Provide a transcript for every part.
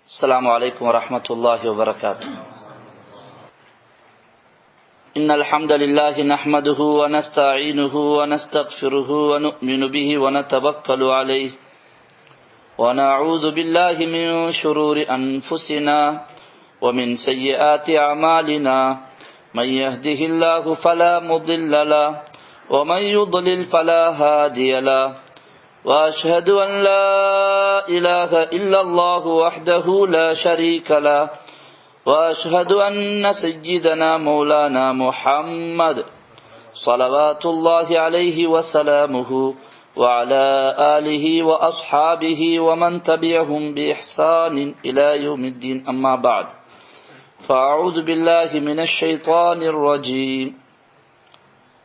السلام عليكم ورحمة الله وبركاته. إن الحمد لله نحمده ونستعينه ونستغفره ونؤمن به ونتوكل عليه ونعوذ بالله من شرور أنفسنا ومن سيئات أعمالنا من يهده الله فلا مضل له ومن يضلل فلا هادي له وأشهد أن لا إله إلا الله وحده لا شريك له وأشهد أن سيدنا مولانا محمد صلوات الله عليه وسلامه وعلى آله وأصحابه ومن تبعهم بإحسان إلى يوم الدين. أما بعد، فأعوذ بالله من الشيطان الرجيم.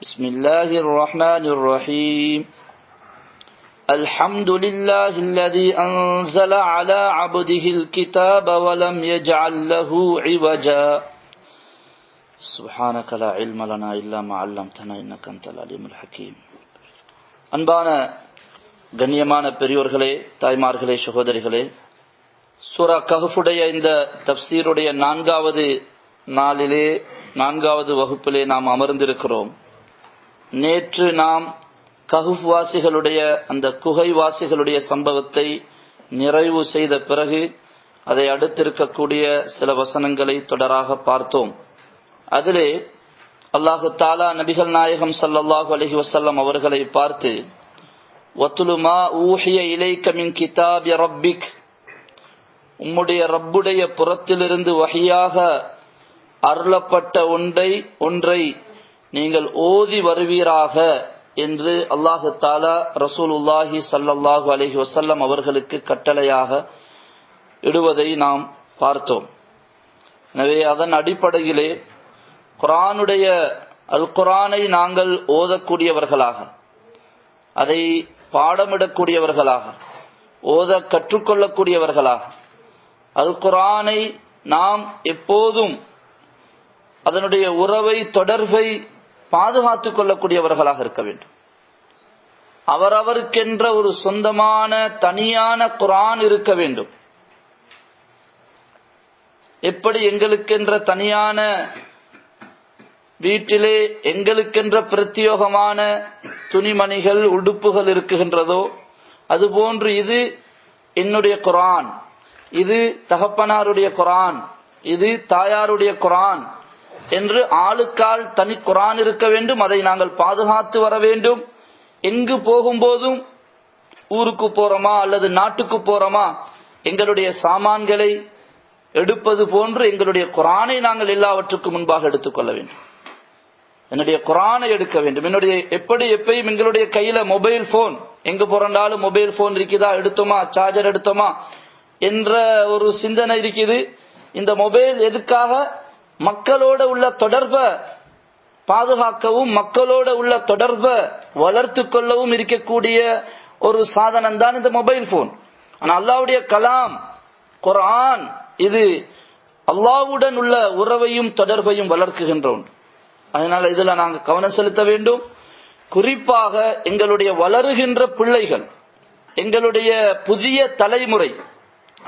بسم الله الرحمن الرحيم. الحمد لله الذي أنزل على عبده الكتاب ولم يجعل له عوجا سبحانك لا علم لنا إلا ما علمتنا إنك أنت العليم الحكيم. அன்பான கண்ணியமான பெரியோர்களே, தாய்மார்களே, சகோதரிகளே, சூரா கஹ்ஃபுடைய இந்த தஃப்சீருடைய 4வது நாளிலே 4வது வகுப்பிலே நாம் அமர்ந்திருக்கிறோம். நேற்று நாம் கஹ்ஃப் வாசிகளுடைய அந்த குகை வாசிகளுடைய சம்பவத்தை நிறைவு செய்த பிறகு அதை அடுத்திருக்கக்கூடிய சில வசனங்களை தொடராக பார்த்தோம். அதிலே அல்லாஹு தாலா நபிகள் நாயகம் ஸல்லல்லாஹு அலைஹி வஸல்லம் அவர்களை பார்த்து, வத்துலு மா ஊஹிய இலைக மின் கிதாபி ரப்பிக், உம்முடைய ரப்புடைய புறத்திலிருந்து வஹியாக அருளப்பட்ட ஒன்றை நீங்கள் ஓதி வருவீராக என்று அல்லாஹு தாலா ரசூலுல்லாஹி ஸல்லல்லாஹு அலைஹி வஸல்லம் அவர்களுக்கு கட்டளையாக இடுவதை நாம் பார்த்தோம். எனவே அதன் அடிப்படையிலே குர்ஆனுடைய அல் குர்ஆனை நாங்கள் ஓதக்கூடியவர்களாக, அதை பாடமிடக்கூடியவர்களாக, ஓத கற்றுக்கொள்ளக்கூடியவர்களாக, அல் குர்ஆனை நாம் எப்போதும் அதனுடைய உறவை தொடர்பை பாதுகாத்துக் கொள்ளக்கூடியவர்களாக இருக்க வேண்டும். அவரவருக்கென்ற ஒரு சொந்தமான தனியான குர்ஆன் இருக்க வேண்டும். எப்படி எங்களுக்கென்ற தனியான வீட்டிலே எங்களுக்கென்ற பிரத்யோகமான துணிமணிகள் உடுப்புகள் இருக்குகின்றதோ, அதுபோன்று இது என்னுடைய குர்ஆன், இது தகப்பனாருடைய குர்ஆன், இது தாயாருடைய குர்ஆன் என்று ஆளுக்கால் தனி குர்ஆன் இருக்க வேண்டும். அதை நாங்கள் பாதுகாத்து வர வேண்டும். எங்கு போகும்போதும், ஊருக்கு போறோமா அல்லது நாட்டுக்கு போறோமா, எங்களுடைய சாமான்களை எடுப்பது போன்று எங்களுடைய குர்ஆனை நாங்கள் எல்லாவற்றுக்கும் முன்பாக எடுத்துக்கொள்ள வேண்டும். என்னுடைய குர்ஆனை எடுக்க வேண்டும். எப்பயும் எங்களுடைய கையில மொபைல் போன், எங்கு போறாலும் மொபைல் போன் இருக்குதா, எடுத்தோமா, சார்ஜர் எடுத்தோமா என்ற ஒரு சிந்தனை இருக்குது. இந்த மொபைல் எதுக்காக? மக்களோட உள்ள தொடர்பை பாதுகாக்கவும் மக்களோட உள்ள தொடர்பை வளர்த்து கொள்ளவும் இருக்கக்கூடிய ஒரு சாதனம் தான் இந்த மொபைல் போன். ஆனா அல்லாஹ்வுடைய கலாம் குர்ஆன் இது அல்லாஹ்வுடன் உள்ள உறவையும் தொடர்பையும் வளர்க்குகின்ற ஒன்று. அதனால இதுல நாங்கள் கவனம் செலுத்த வேண்டும். குறிப்பாக எங்களுடைய வளருகின்ற பிள்ளைகள், எங்களுடைய புதிய தலைமுறை,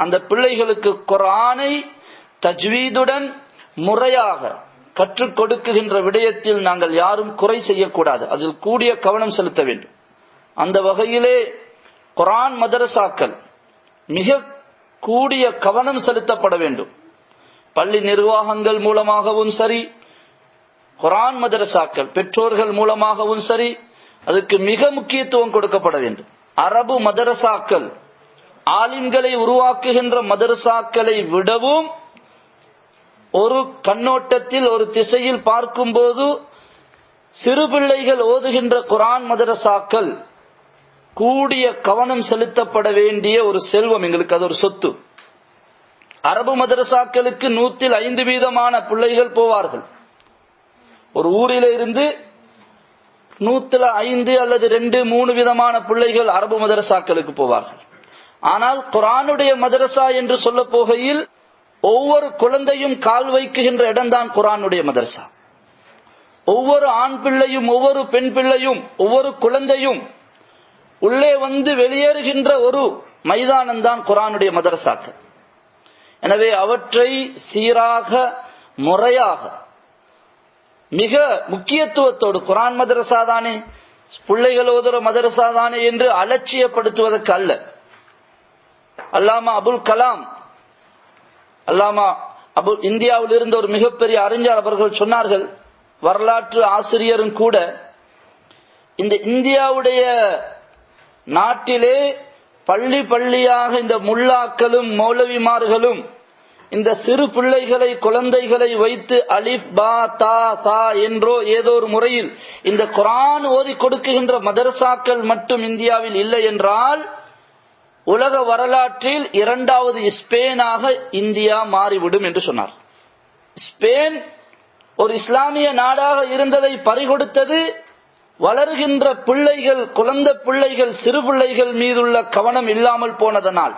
அந்த பிள்ளைகளுக்கு குர்ஆனை தஜ்வீதுடன் முறையாக கற்றுக் கொடுக்குகின்ற விடயத்தில் நாங்கள் யாரும் குறை செய்யக்கூடாது. அதில் கூடிய கவனம் செலுத்த வேண்டும். அந்த வகையிலே குர்ஆன் மதரசாக்கள் மிக கூடிய கவனம் செலுத்தப்பட வேண்டும். பள்ளி நிர்வாகங்கள் மூலமாகவும் சரி, குர்ஆன் மதரசாக்கள் பெற்றோர்கள் மூலமாகவும் சரி, அதுக்கு மிக முக்கியத்துவம் கொடுக்கப்பட வேண்டும். அரபு மதரசாக்கள், ஆலிம்களை உருவாக்குகின்ற மதரசாக்களை விடவும் ஒரு கண்ணோட்டத்தில் ஒரு திசையில் பார்க்கும்போது சிறு பிள்ளைகள் ஓதுகின்ற குர்ஆன் மதரசாக்கள் கூடிய கவனம் செலுத்தப்பட வேண்டிய ஒரு செல்வம். எங்களுக்கு அது ஒரு சொத்து. அரபு மதரசாக்களுக்கு 105% பிள்ளைகள் போவார்கள். ஒரு ஊரில இருந்து 105 அல்லது 2, 3 விதமான பிள்ளைகள் அரபு மதரசாக்களுக்கு போவார்கள். ஆனால் குர்ஆனுடைய மதரசா என்று சொல்ல போகையில் ஒவ்வொரு குழந்தையும் கால் வைக்குகின்ற இடம்தான் குர்ஆனுடைய மதரசா. ஒவ்வொரு ஆண் பிள்ளையும், ஒவ்வொரு பெண் பிள்ளையும், ஒவ்வொரு குழந்தையும் உள்ளே வந்து வெளியேறுகின்ற ஒரு மைதானம் தான் குர்ஆனுடைய மதரசாக்கள். எனவே அவற்றை சீராக முறையாக மிக முக்கியத்துவத்தோடு குர்ஆன் மதரசா தானே, பிள்ளைகள் ஓதுற மதரசா தானே என்று அலட்சியப்படுத்துவதற்கு அல்ல. அல்லாமா அபுல் கலாம், இந்தியாவில் இருந்த ஒரு மிகப்பெரிய அறிஞர் அவர்கள் சொன்னார்கள், வரலாற்று ஆசிரியரும் கூட, இந்த இந்தியாவுடைய நாட்டிலே பள்ளி பள்ளியாக இந்த முல்லாக்களும் மௌலவிமார்களும் இந்த சிறு பிள்ளைகளை குழந்தைகளை வைத்து அலிஃப் பா தா சா என்றோ ஏதோ ஒரு முறையில் இந்த குர்ஆன் ஓதி கொடுக்கின்ற மதரசாக்கள் மட்டும் இந்தியாவில் இல்லை என்றால் உலக வரலாற்றில் இரண்டாவது ஸ்பெயினாக இந்தியா மாறிவிடும் என்று சொன்னார். ஸ்பெயின் ஒரு இஸ்லாமிய நாடாக இருந்ததை பறிகொடுத்தது வளர்கின்ற பிள்ளைகள், குழந்தை பிள்ளைகள், சிறு பிள்ளைகள் மீதுள்ள கவனம் இல்லாமல் போனதனால்,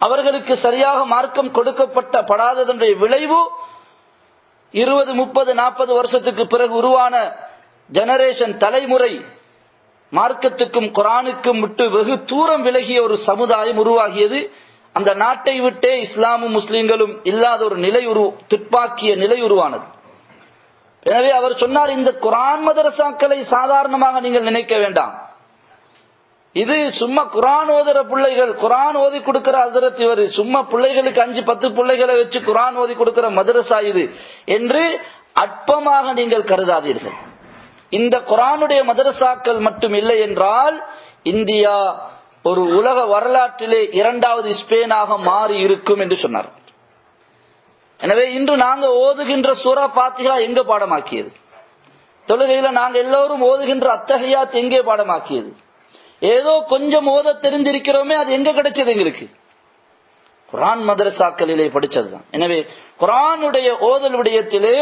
அவர்களுக்கு சரியாக மார்க்கம் கொடுக்கப்படாததனுடைய விளைவு 20, 30, 40 வருஷத்துக்கு பிறகு உருவான ஜெனரேஷன் தலைமுறை மார்க்கத்துக்கும் குர்ஆனுக்கும் விட்டு வெகு தூரம் விலகிய ஒரு சமுதாயம் உருவாகியது. அந்த நாட்டை விட்டே இஸ்லாமும் முஸ்லிம்களும் இல்லாத ஒரு நிலை துப்பாக்கிய நிலை உருவானது. எனவே அவர் சொன்னார், இந்த குர்ஆன் மதரசாக்களை சாதாரணமாக நீங்கள் நினைக்க வேண்டாம். இது சும்மா குர்ஆன் ஓதுற பிள்ளைகள், குர்ஆன் ஓதி கொடுக்கிற ஹஜ்ரத் இவர், சும்மா பிள்ளைகளுக்கு 5-10 பிள்ளைகளை வச்சு குர்ஆன் ஓதி கொடுக்கிற மதரசா இது என்று அற்பமாக நீங்கள் கருதாதீர்கள். இந்த குர்ஆனுடைய மதரசாக்கள் மட்டும் இல்லை என்றால் இந்தியா ஒரு உலக வரலாற்றிலே இரண்டாவது ஸ்பெயினாக மாறி இருக்கும் என்று சொன்னார். எனவே இன்று நாங்க ஓதுகின்ற சூரா ஃபாத்திஹா எங்க பாடமாக்கியது? தொழுகையில நாங்க எல்லோரும் ஓதுகின்ற அத்தஹியாத் எங்கே பாடமாக்கியது? ஏதோ கொஞ்சம் ஓத தெரிஞ்சிருக்கிறோமே, அது எங்க கிடைச்சது? எங்களுக்கு குர்ஆன் மதரசாக்களிலே படிச்சதுதான். எனவே குர்ஆனுடைய ஓதல் விடயத்திலே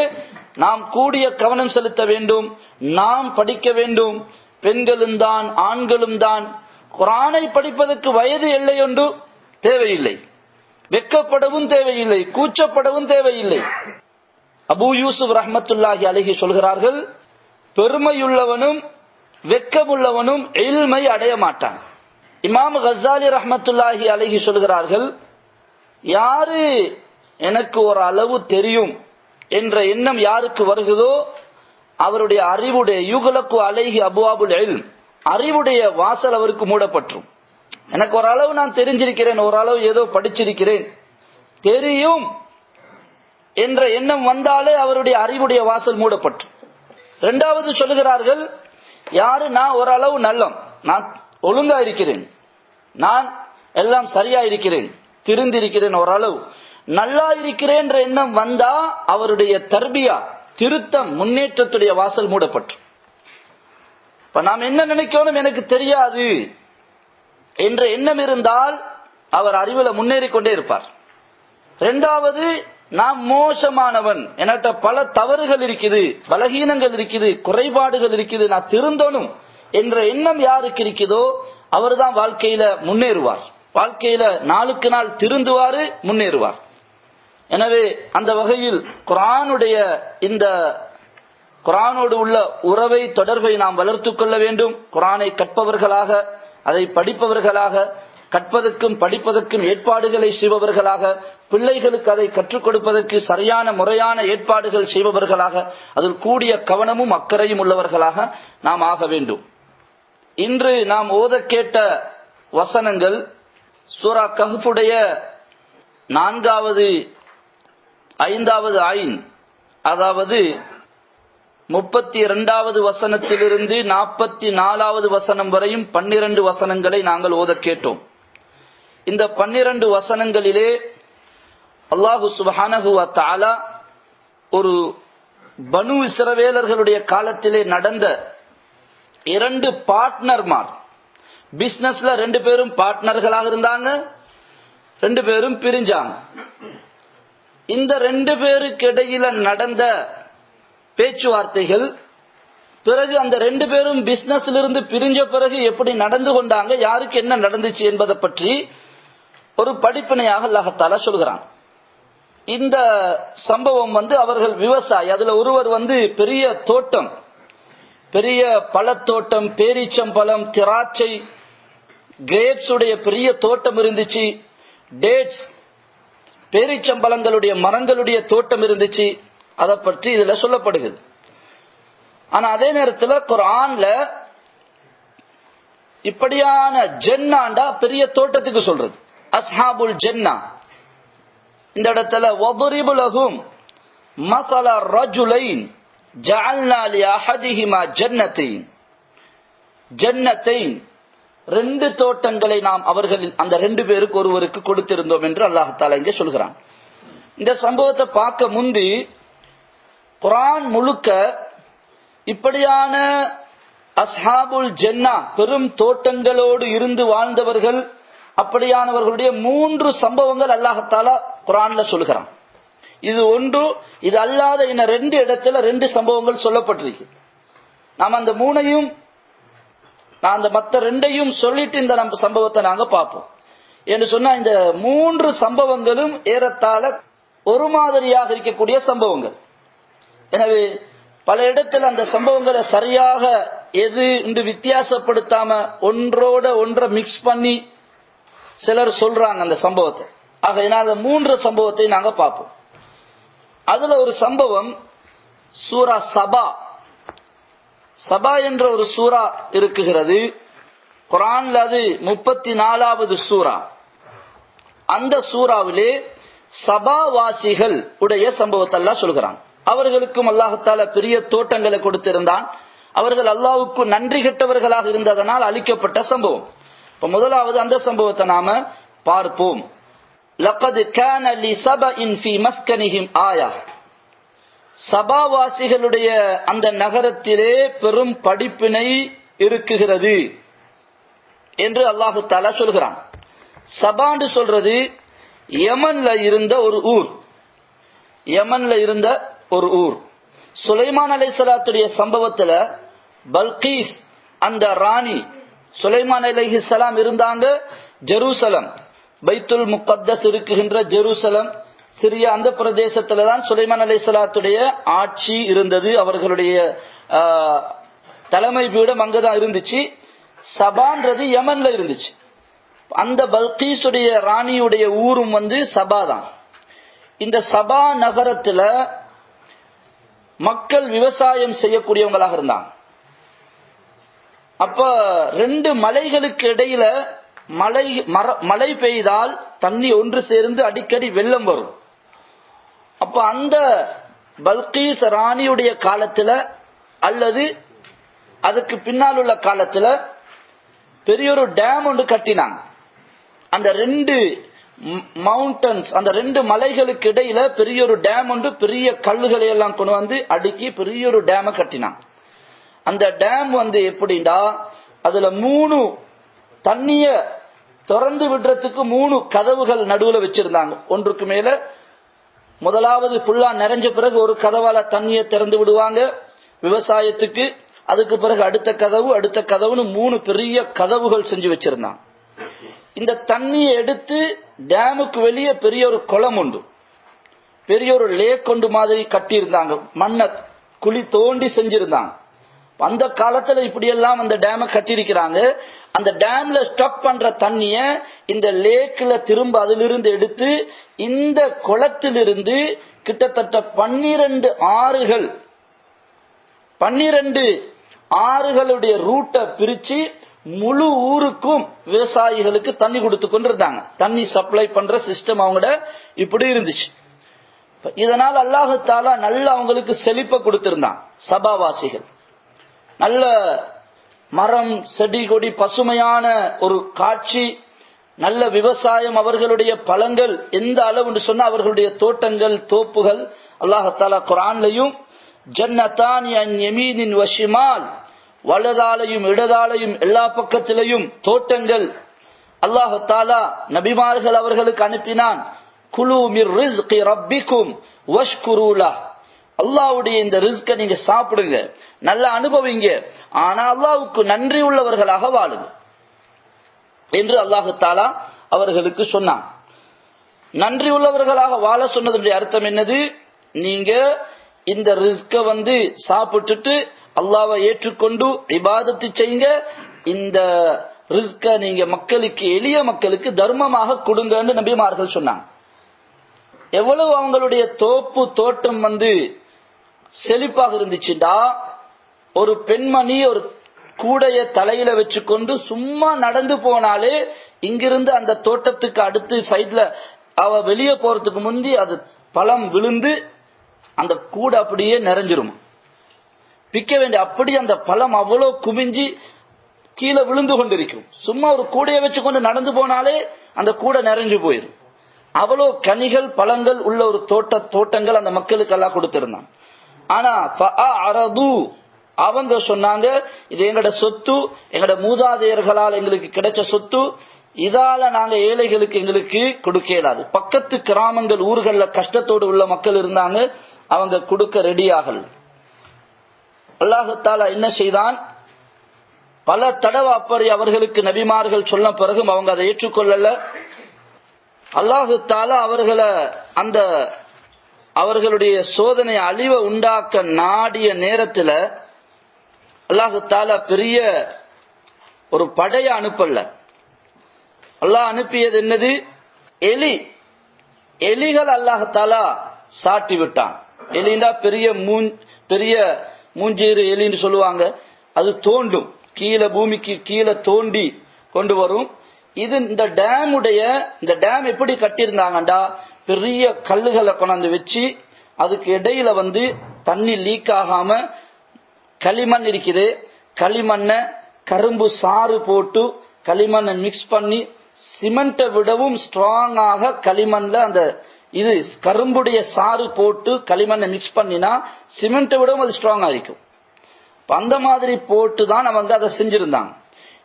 நாம் கூடிய கவனம் செலுத்த வேண்டும். நாம் படிக்க வேண்டும். பெண்களும் தான் ஆண்களும் தான். குர்ஆனை படிப்பதற்கு வயது எல்லை ஒன்று தேவையில்லை, வெக்கப்படவும் தேவையில்லை, கூச்சப்படவும் தேவையில்லை. அபூ யூசுப் ரஹ்மத்துல்லாஹி அலைஹி சொல்கிறார்கள், பெருமையுள்ளவனும் வெக்கமுள்ளவனும் இல்மை அடைய மாட்டான். இமாம் கஸாலி ரஹ்மத்துல்லாஹி அலைஹி சொல்கிறார்கள், யாரு எனக்கு ஒரு அளவு தெரியும் என்ற எண்ணம் யாருக்கு வருகிறதோ அவருடைய அறிவுடைய யுகலக்கு அலைஹி அபுவாபுல் இல்ம், அறிவுடைய வாசல் அவருக்கு மூடப்பட்டுரும். எனக்கு ஒரு அளவு நான் தெரிஞ்சிருக்கிறேன், ஒரு அளவு ஏதோ படிச்சிருக்கிறேன், தெரியும் என்ற எண்ணம் வந்தாலே அவருடைய அறிவுடைய வாசல் மூடப்பட்டு. இரண்டாவது சொல்லுகிறார்கள், யாரு நான் ஓரளவு நல்லம், நான் ஒழுங்கா இருக்கிறேன், நான் எல்லாம் சரியா இருக்கிறேன், திருந்திருக்கிறேன், ஓரளவு நல்லா இருக்கிறேன் என்ற எண்ணம் வந்தா அவருடைய தர்பியா, திருத்தம், முன்னேற்றத்துடைய வாசல் மூடப்பட்டு. இப்ப நாம் என்ன நினைக்கணும், எனக்கு தெரியாது என்ற எண்ணம் இருந்தால் அவர் அறிவுல முன்னேறி கொண்டே இருப்பார். இரண்டாவது, நான் மோசமானவன், என்கிட்ட பல தவறுகள் இருக்குது, பலகீனங்கள் இருக்குது, குறைபாடுகள் இருக்குது, நான் திருந்தணும் என்ற எண்ணம் யாருக்கு இருக்குதோ அவர்தான் வாழ்க்கையில முன்னேறுவார். வாழ்க்கையில நாளுக்கு நாள் திருந்துவாரு, முன்னேறுவார். எனவே அந்த வகையில் குர்ஆனுடைய இந்த குர்ஆனோடு உள்ள உறவை, தொடர்பை நாம் வளர்த்துக் கொள்ள வேண்டும். குர்ஆனை கற்பவர்களாக, அதை படிப்பவர்களாக, கற்பதற்கும் படிப்பதற்கும் ஏற்பாடுகளை செய்பவர்களாக, பிள்ளைகளுக்கு அதை கற்றுக் கொடுப்பதற்கு சரியான முறையான ஏற்பாடுகள் செய்பவர்களாக, அதில் கூடிய கவனமும் அக்கறையும் உள்ளவர்களாக நாம் ஆக வேண்டும். இன்று நாம் ஓத கேட்ட வசனங்கள் சூரா கஹ்ஃபுடைய 4வது 5வது ஆயின், அதாவது 32வது வசனத்திலிருந்து 44வது வசனம் வரையும் 12 வசனங்களை நாங்கள் ஓத கேட்டோம். இந்த 12 வசனங்களிலே அல்லாஹு சுப்ஹானஹு வ தஆலா ஒரு பனு இஸ்ரவேலர்களுடைய காலத்திலே நடந்த 2 பார்ட்னர்மார், பிசினஸ்ல 2 பேரும் பார்ட்னர்களாக இருந்தாங்க, 2 பேரும் பிரிஞ்சாங்க. இந்த 2 பேருக்கு இடையில நடந்த பேச்சுவார்த்தைகள், பிறகு அந்த 2 பேரும் பிசினஸ்ல இருந்து பிரிஞ்ச பிறகு எப்படி நடந்து கொண்டாங்க, யாருக்கு என்ன நடந்துச்சு என்பதை பற்றி ஒரு படிப்பினையாக அல்லாஹ் தஆலா சொல்கிறான். இந்த சம்பவம் அவர்கள் விவசாயி, அதுல ஒருவர் பெரிய தோட்டம், பெரிய பழத்தோட்டம், பேரீச்சம்பழம், திராட்சை, கிரேப்ஸ் உடைய பெரிய தோட்டம் இருந்துச்சு. டேட்ஸ், பேரீச்சம்பழங்களுடைய மரங்களுடைய தோட்டம் இருந்துச்சு. அதை பற்றி இதுல சொல்லப்படுகிறது. ஆனா அதே நேரத்தில் குர்ஆன்ல இப்படியான ஜன்னாண்டா பெரிய தோட்டத்துக்கு சொல்றது. அஸ்ஹாபுல் ஜன்னா இந்த இடத்துல வதுரிபு லஹும் மஸல ரஜுலைன் ஜஅல்னா லி அஹதிஹிமா ஜன்னத்தைன் ஜன்னத்தைன், ரெண்டு தோட்டங்களை நாம் அவர்களில் அந்த ரெண்டு பேருக்கு ஒருவருக்கு கொடுத்திருந்தோம் என்று அல்லாஹ் தஆலா இங்கே சொல்கிறான். இந்த சம்பவத்தை பார்க்க முந்தி குர்ஆன் முழுக்க இப்படியான அஸ்ஹாபுல் ஜன்னா பெரும் தோட்டங்களோடு இருந்து வாழ்ந்தவர்கள், அப்படியானவர்களுடைய 3 சம்பவங்கள் அல்லாஹ் தஆலா குர்ஆன்ல சொல்கிறான். இது ஒன்று, இது அல்லாத இன்னும் 2 இடத்துல 2 சம்பவங்கள் சொல்லப்பட்டிருக்கு. நாம் அந்த 3ஐயும் நான் அந்த மற்ற 2ஐயும் சொல்லிட்டு இந்த நம்ம சம்பவத்தை நாங்க பார்ப்போம். என்று சொன்னா இந்த 3 சம்பவங்களும் ஏறத்தாழ ஒரு மாதிரியாக இருக்கக்கூடிய சம்பவங்கள். எனவே பல இடத்துல அந்த சம்பவங்களை சரியாக எது என்று வித்தியாசப்படுத்தாம ஒன்றோட ஒன்றை மிக்ஸ் பண்ணி சிலர் சொல்றாங்க அந்த சம்பவத்தை. ஆகையினால் அந்த 3 சம்பவத்தை நாங்க பார்ப்போம். அதுல ஒரு சம்பவம் சூரா சபா. சபா என்ற ஒரு சூரா இருக்குகிறது குர்ஆன்ல. அது 34வது சூரா. அந்த சூறாவிலே சபாவாசிகள் உடைய சம்பவத்தை அல்லாஹ் சொல்கிறான். அவர்களுக்கும் அல்லாஹ் தஆலா பெரிய தோட்டங்களை கொடுத்திருந்தான். அவர்கள் அல்லாஹ்வுக்கு நன்றி கெட்டவர்களாக இருந்ததனால் அழிக்கப்பட்ட சம்பவம். இப்ப முதலாவது அந்த சம்பவத்தை நாம பார்ப்போம். லகத் கான லிஸபஇன் ஃபீ மஸ்கனிஹிம் ஆயா. சபாவாசிகளுடைய அந்த நகரத்திலே பெரும் படிப்பினை இருக்குகிறது என்று அல்லாஹ் தஆலா சொல்கிறான். சபான்னு சொல்றது யமன்ல இருந்த ஒரு ஊர். யமன்ல இருந்த ஒரு ஊர். சுலைமான் அலைஹிஸ்ஸலாத்துடைய சம்பவத்துல பல்கீஸ் அந்த ராணி, சுலைமான் அலைஹிஸ்ஸலாம் இருந்தாங்க ஜெருசலம், பைத்துல் முகத்தஸ் இருக்குகின்ற ஜெருசலம், சிரியா அந்த பிரதேசத்துல தான் சுலைமான் அலைஹிஸ்ஸலாத்துடைய ஆட்சி இருந்தது. அவர்களுடைய தலைமை பீடம் அங்கதான் இருந்துச்சு. சபான்றது யமன்ல இருந்துச்சு. அந்த பல்கீஸுடைய ராணியுடைய ஊரும் சபா தான். இந்த சபா நகரத்துல மக்கள் விவசாயம் செய்யக்கூடியவங்களாக இருந்தாங்க. அப்ப 2 மலைகளுக்கு இடையில மழை பெய்தால் தண்ணி ஒன்று சேர்ந்து அடிக்கடி வெள்ளம் வரும். அப்ப அந்த பல்கீஸ் ராணியுடைய காலத்துல அல்லது அதுக்கு பின்னால் உள்ள காலத்துல பெரிய ஒரு டேம் ஒன்று கட்டினாங்க. அந்த 2 மவுண்டன்ஸ், அந்த 2 மலைகளுக்கு இடையில பெரிய ஒரு டேம் ஒன்று, பெரிய கல்லுகளை எல்லாம் கொண்டு அடுக்கி பெரிய ஒரு டேமை கட்டினாங்க. அந்த டேம் எப்படின்னா அதுல 3 தண்ணிய திறந்து விடுறதுக்கு 3 கதவுகள் நடுவுல வச்சிருந்தாங்க. ஒன்றுக்கு மேல முதலாவது ஃபுல்லா நிறைஞ்ச பிறகு ஒரு கதவால தண்ணியை திறந்து விடுவாங்க விவசாயத்துக்கு. அதுக்கு பிறகு அடுத்த கதவுன்னு 3 பெரிய கதவுகள் செஞ்சு வச்சிருந்தாங்க. இந்த தண்ணியை எடுத்து டேமுக்கு வெளியே பெரிய ஒரு குளம் உண்டு, பெரிய ஒரு லேக் கொண்டு மாதிரி கட்டியிருந்தாங்க. மண்ணை குழி தோண்டி செஞ்சிருந்தாங்க. அந்த காலத்துல இப்படி எல்லாம் அந்த டேமை கட்டியிருக்கிறாங்க. அந்த டேம்ல ஸ்டாக் பண்ற தண்ணிய இந்த லேக்ல திரும்ப அதிலிருந்து எடுத்து இந்த குளத்திலிருந்து கிட்டத்தட்ட 12 ஆறுகளுடைய ரூட்டை பிரிச்சு முழு ஊருக்கும் விவசாயிகளுக்கு தண்ணி கொடுத்து கொண்டிருந்தாங்க. தண்ணி சப்ளை பண்ற சிஸ்டம் அவங்களோட இப்படி இருந்துச்சு. இதனால் அல்லாஹ் தஆலா நல்ல அவங்களுக்கு செழிப்பை கொடுத்திருந்தான். சபாவாசிகள் நல்ல மரம் செடி கொடி பசுமையான ஒரு காட்சி, நல்ல விவசாயம், அவர்களுடைய பழங்கள் எந்த அளவு சொன்னா அவர்களுடைய தோட்டங்கள் தோப்புகள் அல்லாஹ் தஆலா குர்ஆன்லயும் ஜன்னதானி அன் யமீனின் வ ஷிமால், வலதாலையும் இடதாலையும் எல்லா பக்கத்திலையும் தோட்டங்கள் அல்லாஹ் தஆலா நபிமார்கள் அவர்களுக்கு அனுப்பினான். குலு மிர் ரிஸ்கி ரப்பிக்கும் வஷ்குரு லஹ், அல்லாஹ்வுடைய இந்த ரிஸ்கை நீங்க சாப்பிடுங்க, நல்லா அனுபவிங்க, ஆனா அல்லாஹ்வுக்கு நன்றி உள்ளவர்களாக வாழுங்க என்று அல்லாஹ் தஆலா அவர்களுக்கு சொன்னான். நன்றி உள்ளவர்களாக வாழ சொன்னதுடைய அர்த்தம் என்னது? நீங்க இந்த ரிஸ்கை சாப்பிட்டுட்டு அல்லாஹ்வை ஏற்றுக்கொண்டு இபாதத்து செய்யுங்க. இந்த ரிஸ்கை நீங்க மக்களுக்கு, எளிய மக்களுக்கு தர்மமாக கொடுங்கன்னு நபிமார்கள் சொன்னாங்க. எவ்வளவு அவங்களுடைய தோப்பு தோட்டம் செழிப்பாக இருந்துச்சுண்டா, ஒரு பெண்மணி ஒரு கூடைய தலையில வச்சுக்கொண்டு சும்மா நடந்து போனாலே இங்கிருந்து அந்த தோட்டத்துக்கு அடுத்து சைட்ல அவ வெளியே போறதுக்கு முந்தி அது பழம் விழுந்து அந்த கூடை அப்படியே நிறைஞ்சிரும். பிக்க வேண்டிய அப்படி அந்த பழம் அவ்வளவு குமிஞ்சி கீழே விழுந்து கொண்டிருக்கும். சும்மா ஒரு கூடையை வச்சுக்கொண்டு நடந்து போனாலே அந்த கூடை நிறைஞ்சு போயிடும். அவ்வளவு கனிகள் பழங்கள் உள்ள ஒரு தோட்டங்கள் அந்த மக்களுக்கு எல்லாம் கொடுத்திருந்தான். ஆனா அவங்க சொன்னாங்க, இது எங்கட சொத்து, எங்கட மூதாதையர்களால் எங்களுக்கு கிடைச்ச சொத்து, இதால நாங்க ஏழைகளுக்கு எங்களுக்கு கொடுக்க இயலாது. பக்கத்து கிராமங்கள் ஊர்கள்ல கஷ்டத்தோடு உள்ள மக்கள் இருந்தாங்க, அவங்க கொடுக்க ரெடி ஆகல. அல்லாஹ் தஆலா என்ன செய்தான், பல தடவை அப்படி அவர்களுக்கு நபிமார்கள் சொன்ன பிறகும் அவங்க அதை ஏற்றுக்கொள்ளல. அல்லாஹ் தஆலா அவர்களை அந்த அவர்களுடைய சோதனை அழிவை உண்டாக்க நாடிய நேரத்துல அல்லாஹ் தஆலா பெரிய ஒரு படைய அனுப்பல. அல்லாஹ் அனுப்பியது என்னது? எலிகள் அல்லாஹ் தஆலா சாட்டி விட்டான். எலிண்டா பெரிய மூஞ்சீறு எலின்னு சொல்லுவாங்க. அது தோண்டும், கீழே பூமிக்கு கீழே தோண்டி கொண்டு வரும். இது இந்த டேம் எப்படி கட்டியிருந்தாங்கண்டா, பெரிய கல்லுகளை கொண்டாந்து வச்சு அதுக்கு இடையில தண்ணி லீக் ஆகாம களிமண் இருக்குது, களிமண்ணை கரும்பு சாறு போட்டு களிமண்ணை மிக்ஸ் பண்ணி சிமெண்ட்டை விடவும் ஸ்ட்ராங்காக களிமண்ல அந்த இது கரும்புடைய சாறு போட்டு களிமண்ணை மிக்ஸ் பண்ணினா சிமெண்ட்டை விடவும் அது ஸ்ட்ராங்கா இருக்கும். அந்த மாதிரி போட்டு தான் அவங்க அதை செஞ்சிருந்தாங்க.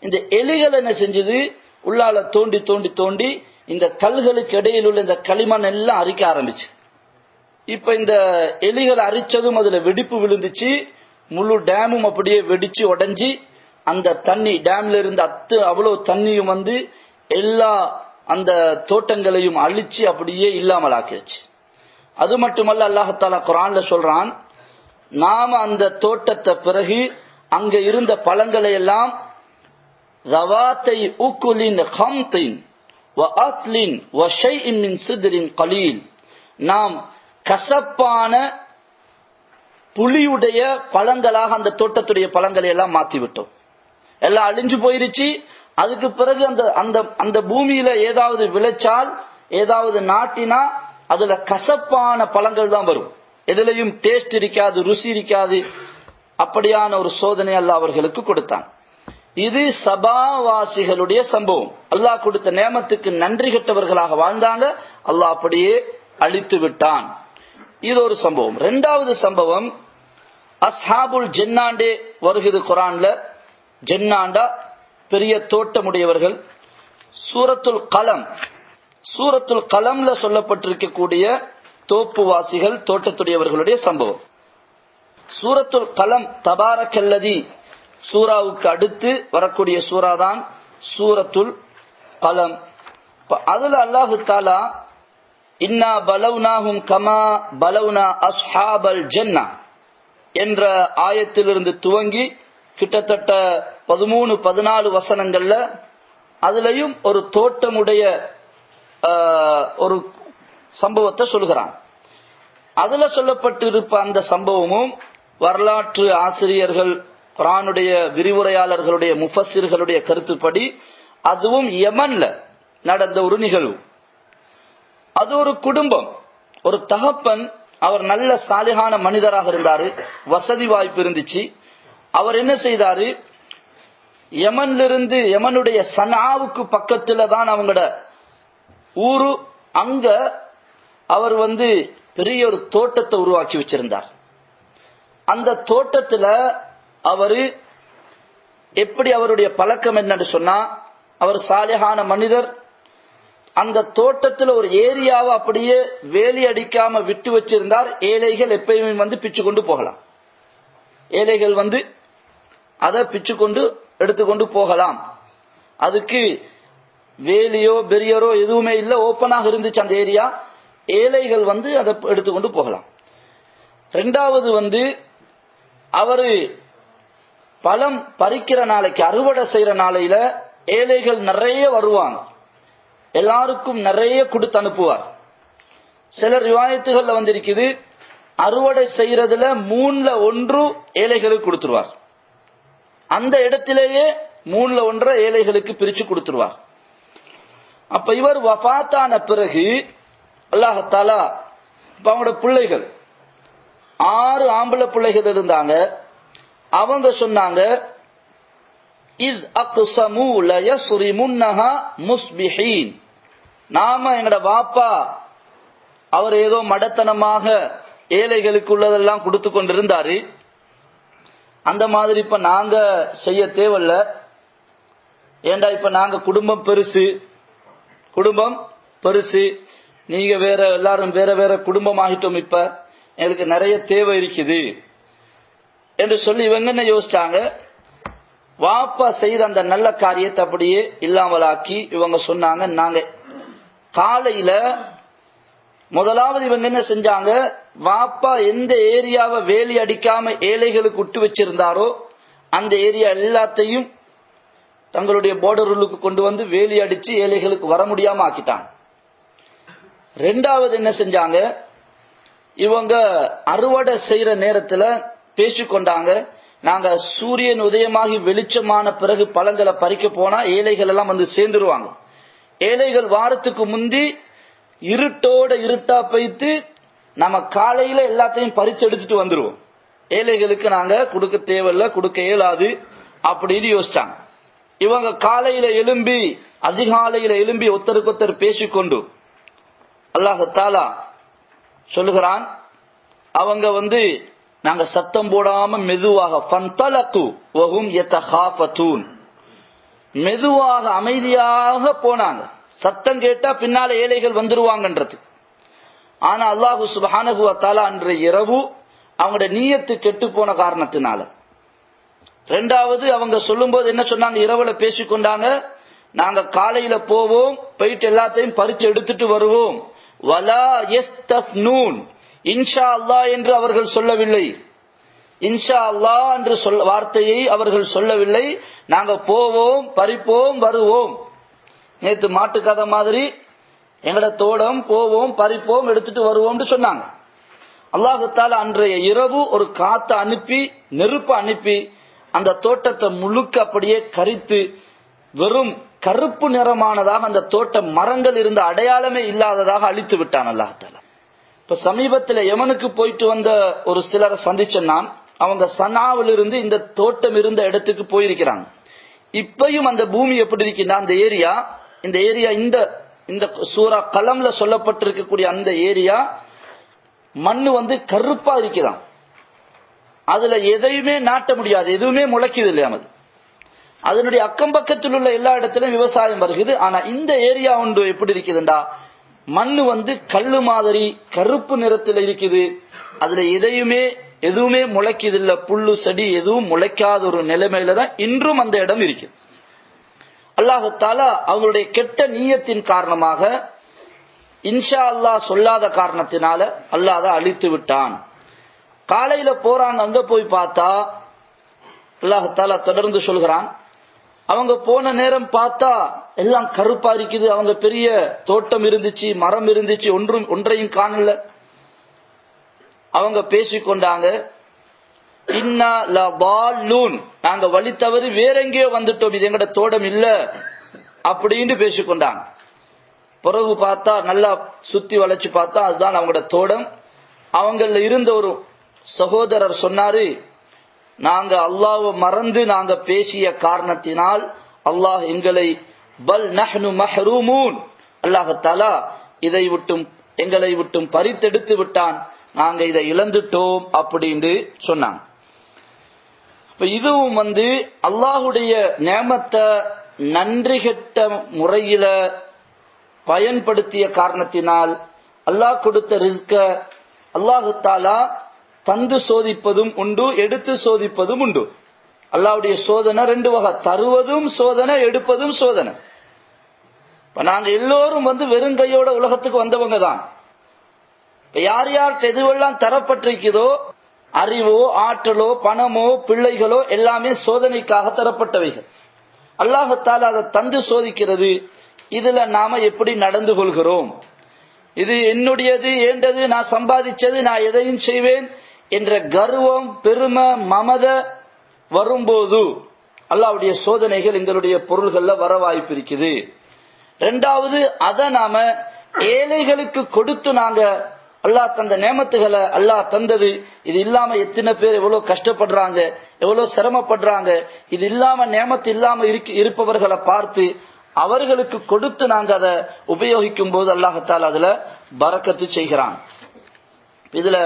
இந்த எலிகள் என்ன செஞ்சது, உள்ளால தோண்டி தோண்டி தோண்டி இந்த கல்களுக்கு இடையில் உள்ள இந்த களிமண் எல்லாம் அரிக்க ஆரம்பிச்சு. இப்ப இந்த எலிகள் அரிச்சதும் அதுல வெடிப்பு விழுந்துச்சு, முழு டேமும் அப்படியே வெடிச்சு உடைஞ்சி அந்த தண்ணி டேம்ல இருந்து அவ்வளவு தண்ணியும் எல்லா அந்த தோட்டங்களையும் அழிச்சு அப்படியே இல்லாமல் ஆக்கிடுச்சு. அது மட்டுமல்ல, அல்லாஹ் தஆலா குர்ஆன்ல சொல்றான், நாம அந்த தோட்டத்தை பிறகு அங்க இருந்த பழங்களை எல்லாம் ذواتي أكل خمط وأصل وشيء من صدر قليل, நாம் கசப்பான புளியுடைய பழங்களாக அந்த தோட்டத்துடைய பழங்களை எல்லாம் மாத்தி விட்டோம். எல்லாம் அழிஞ்சு போயிருச்சு. அதுக்கு பிறகு அந்த பூமியில ஏதாவது விளைச்சால் ஏதாவது நாட்டினா அதுல கசப்பான பழங்கள் தான் வரும். எதுலையும் டேஸ்ட் இருக்காது, ருசி இருக்காது. அப்படியான ஒரு சோதனை அல்லாஹ் அவர்களுக்கு கொடுத்தான். இது சபாவாசிகளுடைய சம்பவம். அல்லாஹ் கொடுத்த நேமத்துக்கு நன்றி கெட்டவர்களாக வாழ்ந்தாங்க, அல்லாஹ் அப்படியே அழித்து விட்டான். இது ஒரு சம்பவம். இரண்டாவது சம்பவம், அஸ்ஹாபுல் ஜன்னாண்டே வருகிறது குர்ஆன்ல. ஜன்னாண்டா பெரிய தோட்டமுடையவர்கள். சூரத்துல் கலம்ல சொல்லப்பட்டிருக்கக்கூடிய தோப்புவாசிகள் தோட்டத்துடையவர்களுடைய சம்பவம். சூரத்துல் கலம் தபாரக்கல்லதி சூராவுக்கு அடுத்து வரக்கூடிய சூரா தான் சூரத்துல் கலம். அதுல அல்லாஹ் தஆலா இன்னா பலவுனாஹும் கமா பலவுனா அஸ்ஹாபல் ஜன்னா என்ற ஆயத்திலிருந்து துவங்கி கிட்டத்தட்ட 13-14 வசனங்கள்ல அதுலயும் ஒரு தோட்டமுடைய ஒரு சம்பவத்தை சொல்கிறான். அதுல சொல்லப்பட்டிருப்ப அந்த சம்பவமும் வரலாற்று ஆசிரியர்கள், குர்ஆனுடைய விரிவுரையாளர்களுடைய முஃபஸ்ஸிர்களுடைய கருத்துப்படி அதுவும் யமன்ல நடந்த ஒரு நிகழ்வு. அது ஒரு குடும்பம், ஒரு தகப்பன், அவர் நல்ல சாலிஹான மனிதராக இருந்தாரு, வசதி வாய்ப்பு இருந்துச்சு. அவர் என்ன செய்தாரு, யமன்லிருந்து யமனுடைய சனாவுக்கு பக்கத்துல தான் அவங்களோட ஊரு. அங்க அவர் பெரிய ஒரு தோட்டத்தை உருவாக்கி வச்சிருந்தார். அந்த தோட்டத்துல அவரு எப்படி, அவருடைய பழக்கம் என்னன்னு சொன்னா, அவர் சாலிஹான மனிதர். அந்த தோட்டத்தில் ஒரு ஏரியாவை அப்படியே வேலி அடிக்காம விட்டு வச்சிருந்தார். ஏழைகள் எப்பயுமே பிச்சு கொண்டு போகலாம். ஏழைகள் அதை பிச்சு கொண்டு எடுத்துக்கொண்டு போகலாம். அதுக்கு வேலியோ பெரியரோ எதுவுமே இல்லை, ஓப்பனாக இருந்துச்சு அந்த ஏரியா. ஏழைகள் அதை எடுத்துக்கொண்டு போகலாம். ரெண்டாவது அவரு பழம் பறிக்கிற நாளைக்கு, அறுவடை செய்யற நாளையில ஏழைகள் நிறைய வருவாங்க, எல்லாருக்கும் நிறைய கொடுத்து அனுப்புவார். சில ரிவாயத்துகள்ல வந்திருக்குது, அறுவடை செய்யறதுல 1/3 ஏழைகளுக்கு கொடுத்துருவார். அந்த இடத்திலேயே 1/3 ஏழைகளுக்கு பிரிச்சு கொடுத்துருவார். அப்ப இவர் வஃபாத்தான பிறகு அல்லாஹ் தஆலா அவங்களோட பிள்ளைகள் 6 ஆம்பளை பிள்ளைகள் இருந்தாங்க. அவங்க சொன்னாங்க, இஸ் அக்ஸமு லயஸ்ரிமுன்னஹா முஸ்பிஹீன். நாம எங்கட வாப்பா அவர் ஏதோ மடத்தனமாக ஏழைகளுக்கு உள்ளதெல்லாம் கொடுத்து கொண்டிருந்தாரு, அந்த மாதிரி இப்ப நாங்க செய்ய தேவையில்ல. ஏண்டா இப்ப நாங்க குடும்பம் பெருசு, நீங்க வேற, எல்லாரும் வேற வேற குடும்பம் ஆகிட்டோம், இப்ப எங்களுக்கு நிறைய தேவை இருக்குது என்று சொல்லி இவங்க என்ன யோசிச்சாங்க, வாப்பா செய்த அந்த நல்ல காரியத்தை அப்படியே இல்லாமலாக்கி இவங்க சொன்னாங்க, நாங்க காலையில முதலாவது இவங்க என்ன செஞ்சாங்க, வாப்பா எந்த ஏரியாவை வேலி அடிக்காம ஏழைகளுக்கு விட்டு வச்சிருந்தாரோ அந்த ஏரியா எல்லாத்தையும் தங்களுடைய பார்டருக்கு கொண்டு வந்து வேலி அடிச்சு ஏழைகளுக்கு வர முடியாம ஆக்கிட்டாங்க. ரெண்டாவது என்ன செஞ்சாங்க, இவங்க அறுவடை செய்யற நேரத்துல பேசிக்கொண்டாங்க, நாங்க சூரியன் உதயமாகி வெளிச்சமான பிறகு பழங்களை பறிக்க போனா ஏழைகள் எல்லாம் வந்து சேர்ந்துருவாங்க. ஏழைகள் வாரத்துக்கு முந்தி இருட்டா போயிட்டு நம்ம காலையில எல்லாத்தையும் பறிச்சு எடுத்துட்டு வந்துருவோம். ஏழைகளுக்கு நாங்க கொடுக்க தேவையில்ல, கொடுக்க இயலாது அப்படின்னு யோசிச்சாங்க. இவங்க காலையில எழும்பி, அதிகாலையில எழும்பி ஒருத்தருக்கொத்தர் பேசிக்கொண்டு அல்லாஹ் தஆலா சொல்லுகிறான், அவங்க வந்து நாங்க சத்தம் போடாம மெதுவாக ஃபந்தலகு வஹும் யதகாஃபதூன், மெதுவாக அமைதியாக போனாங்க. சத்தம் கேட்டா பின்னால ஏழைகள் வந்துருவாங்கன்றது. ஆனா அல்லாஹு சுப்ஹானஹு வ தஆலா அன்றைய இரவு அவங்களோட நியத்து கெட்டு போன காரணத்தினால, ரெண்டாவது அவங்க சொல்லும் போது என்ன சொன்னாங்க, இரவுல பேசிக்கொண்டாங்க, நாங்க காலையில போவோம், போயிட்டு எல்லாத்தையும் பறிச்சு எடுத்துட்டு வருவோம். வலா யஸ்தஸ்னூன், இன்ஷா அல்லாஹ் என்று அவர்கள் சொல்லவில்லை. இன்ஷா அல்லாஹ் என்று வார்த்தையை அவர்கள் சொல்லவில்லை. நாங்க போவோம், பறிப்போம், வருவோம். நேற்று மாட்டு கதை மாதிரி எங்கட தோட்டம் போவோம், பறிப்போம், எடுத்துட்டு வருவோம் சொன்னாங்க. அல்லாஹ் தஆலா அன்றைய இரவு ஒரு காத்தை அனுப்பி, நெருப்பு அனுப்பி அந்த தோட்டத்தை முழுக்க அப்படியே கரித்து வெறும் கருப்பு நிறமானதாக அந்த தோட்டம், மரங்கள் இருந்த அடையாளமே இல்லாததாக அழித்து விட்டான் அல்லாஹ் தஆலா. இப்ப சமீபத்தில் யமனுக்கு போயிட்டு வந்த ஒரு சிலரை சந்திச்ச நான், அவங்க சனாவிலிருந்து இந்த தோட்டம் இருந்த இடத்துக்கு போயிருக்கிறாங்க. இப்பயும் அந்த பூமி எப்படி இருக்குன்னா, அந்த ஏரியா, இந்த ஏரியா இந்த சூரா கலம்ல சொல்லப்பட்டிருக்கக்கூடிய அந்த ஏரியா மண்ணு வந்து கருப்பா இருக்குதான். அதுல எதையுமே நாட்ட முடியாது, எதுவுமே முளைக்குது இல்லையா. அதனுடைய அக்கம் பக்கத்தில் உள்ள எல்லா இடத்திலும் விவசாயம் வருகிறது. ஆனா இந்த ஏரியா ஒன்று எப்படி இருக்குதுண்டா, மண்ணு வந்து கல்லு மாதிரி கருப்பு நிறத்தில் இருக்குது. அதுல எதுவுமே முளைக்குது இல்ல, புல்லு செடி எதுவும் முளைக்காத ஒரு நிலைமையில தான் இன்றும் அந்த இடம் இருக்கு. அல்லாஹ் தஆலா அவங்களுடைய கெட்ட நியத்தின் காரணமாக, இன்ஷா அல்லாஹ் சொல்லாத காரணத்தினால அல்லாஹ் அதை அழித்து விட்டான். காலையில போறாங்க, அங்க போய் பார்த்தா அல்லாஹ் தஆலா தொடர்ந்து சொல்கிறான், அவங்க போன நேரம் பார்த்தா எல்லாம் கருப்பா இருக்குது. அவங்க பெரிய தோட்டம் இருந்துச்சு, மரம் இருந்துச்சு, ஒன்றையும் காணல. அவங்க பேசிக்கொண்டாங்க, இன்னா லதால்லூன், நாங்க வழி தவறி வேற எங்கேயோ வந்துட்டோம், இது எங்கட தோட்டம் இல்ல அப்படின்னு பேசிக்கொண்டாங்க. பிறகு பார்த்தா நல்லா சுத்தி வளைச்சு பார்த்தா அதுதான் அவங்களோட தோட்டம். அவங்கள இருந்த ஒரு சகோதரர் சொன்னாரு, நாங்க அல்லாஹ்வை மறந்து நாங்க பேசிய காரணத்தினால் அல்லாஹ் எங்களை பல் நஹ்னு மஹ்ரூமூன், அல்லாஹ் தஆலா எங்களை விட்டும் பறித்தெடுத்து விட்டான், நாங்க இதை இழந்துட்டோம் அப்படின்னு சொன்னாங்க. இதுவும் வந்து அல்லாஹுடைய நியமத்தை நன்றி கெட்ட முறையில பயன்படுத்திய காரணத்தினால் அல்லாஹ் கொடுத்த ரிஸ்க அல்லாஹ் தஆலா தந்து சோதிப்பதும் உண்டு, எடுத்து சோதிப்பதும் உண்டு. அல்லாஹ்வுடைய சோதனை ரெண்டு வகை, தருவதும் சோதனை, எடுப்பதும் சோதனை. இப்ப நாங்க எல்லோரும் வந்து வெறுங்கையோட உலகத்துக்கு வந்தவங்க தான். இப்ப யார்கிட்ட எதுவெல்லாம் தரப்பட்டிருக்கிறதோ, அறிவோ ஆற்றலோ பணமோ பிள்ளைகளோ எல்லாமே சோதனைக்காக தரப்பட்டவைகள். அல்லாஹ் தஆலா அதை தந்து சோதிக்கிறது. இதுல நாம எப்படி நடந்து கொள்கிறோம், இது என்னுடையது, ஏண்டது, நான் சம்பாதிச்சது, நான் எதையும் செய்வேன் என்ற கர்வம், பெருமை, மமத வரும்போது அல்லாஹ்வுடைய சோதனைகள் எங்களுடைய பொருள்கள்ல வர வாய்ப்பு இருக்குது. ரெண்டாவது, அதை நாம ஏழைகளுக்கு கொடுத்து நாங்க அல்லாஹ் தந்த நேமத்துகளை, அல்லாஹ் தந்தது இது இல்லாம எத்தனை பேர் எவ்வளவு கஷ்டப்படுறாங்க, எவ்வளவு சிரமப்படுறாங்க, இது இல்லாம நேமத்து இல்லாம இருப்பவர்களை பார்த்து அவர்களுக்கு கொடுத்து நாங்க அதை உபயோகிக்கும் போது அல்லாஹ்தால் அதுல பரக்கத்து செய்கிறான். இதுல